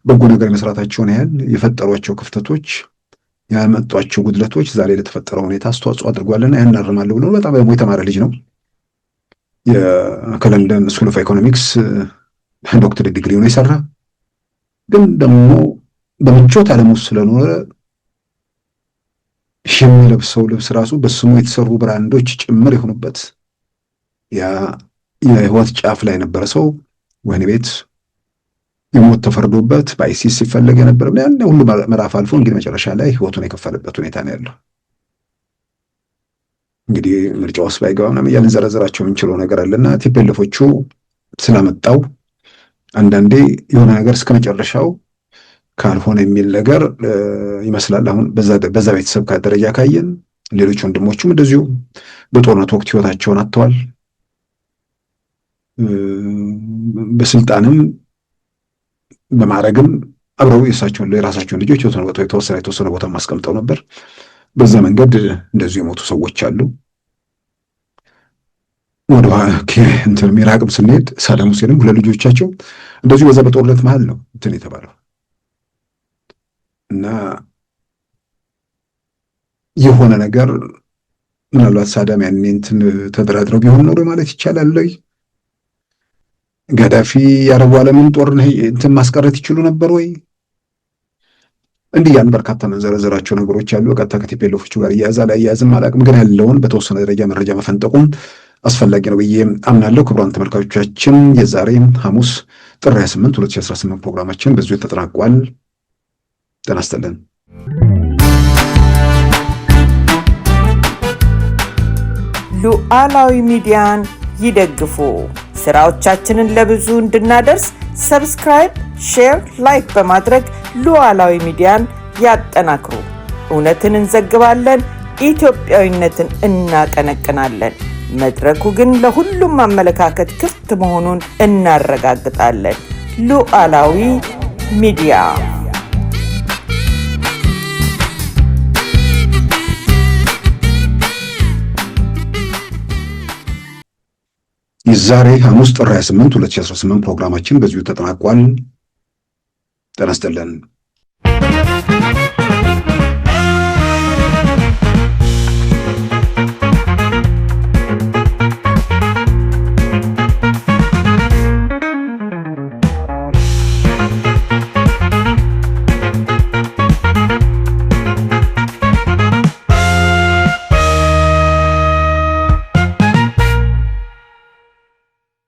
[SPEAKER 3] በጎ ነገር የመስራታቸውን ያህል የፈጠሯቸው ክፍተቶች ያመጧቸው ጉድለቶች ዛሬ ለተፈጠረው ሁኔታ አስተዋጽኦ አድርጓልና ያን አርማለሁ ብሎ በጣም ደግሞ የተማረ ልጅ ነው። ከለንደን ስኩል ኦፍ ኢኮኖሚክስ ዶክተሬት ዲግሪውን የሰራ ግን ደግሞ በምቾት ዓለም ውስጥ ስለኖረ የሚለብሰው ልብስ ራሱ በስሙ የተሰሩ ብራንዶች ጭምር የሆኑበት ያ የህይወት ጫፍ ላይ የነበረ ሰው ወህኒ ቤት የሞት ተፈርዶበት በአይሲስ ሲፈለግ የነበረ ያን ሁሉ ምዕራፍ አልፎ እንግዲህ መጨረሻ ላይ ህይወቱን የከፈለበት ሁኔታ ነው ያለው። እንግዲህ ምርጫ ውስጥ ባይገባ ምናምን እያልን ዘረዘራቸው የምንችለው ነገር አለና ቲፔልፎቹ ስላመጣው አንዳንዴ የሆነ ነገር እስከ መጨረሻው ካልሆነ የሚል ነገር ይመስላል። አሁን በዛ ቤተሰብ ደረጃ ካየን ሌሎች ወንድሞቹም እንደዚሁ በጦርነት ወቅት ህይወታቸውን አጥተዋል። በስልጣንም በማዕረግም አብረው የራሳቸውን ልጆች የተወሰነ ቦታ ማስቀምጠው ነበር። በዛ መንገድ እንደዚሁ የሞቱ ሰዎች አሉ። ወደ ኢራቅም ስንሄድ ሳዳም ሁሴንም ሁለት ልጆቻቸው እንደዚሁ በዛ በጦርነት መሀል ነው የተባለው እና የሆነ ነገር ምናልባት ሳዳም ያኔ ተደራድረው ቢሆን ኖሮ ማለት ይቻላል ወይ ጋዳፊ የአረቡ ዓለምን ጦርነት ማስቀረት ይችሉ ነበር ወይ? እንዲህ ያን በርካታ መንዘረዘራቸው ነገሮች አሉ። በቀጥታ ከቲፔልፎቹ ጋር እያያዛል አያያዝም አላውቅም፣ ግን ያለውን በተወሰነ ደረጃ መረጃ መፈንጠቁም አስፈላጊ ነው ብዬ አምናለሁ። ክቡራን ተመልካቾቻችን የዛሬ ሐሙስ ጥር 28 2018 ፕሮግራማችን በዚሁ ተጠናቋል። ጤና ይስጥልን።
[SPEAKER 4] ሉዓላዊ ሚዲያን ይደግፉ። ስራዎቻችንን ለብዙ እንድናደርስ ሰብስክራይብ፣ ሼር፣ ላይክ በማድረግ ሉዓላዊ ሚዲያን ያጠናክሩ። እውነትን እንዘግባለን፣ ኢትዮጵያዊነትን እናቀነቅናለን። መድረኩ ግን ለሁሉም አመለካከት ክፍት መሆኑን እናረጋግጣለን። ሉዓላዊ ሚዲያ
[SPEAKER 3] የዛሬ ሐሙስ ጥር 28 2018 ፕሮግራማችን በዚሁ ተጠናቋል። ጤና ይስጥልን።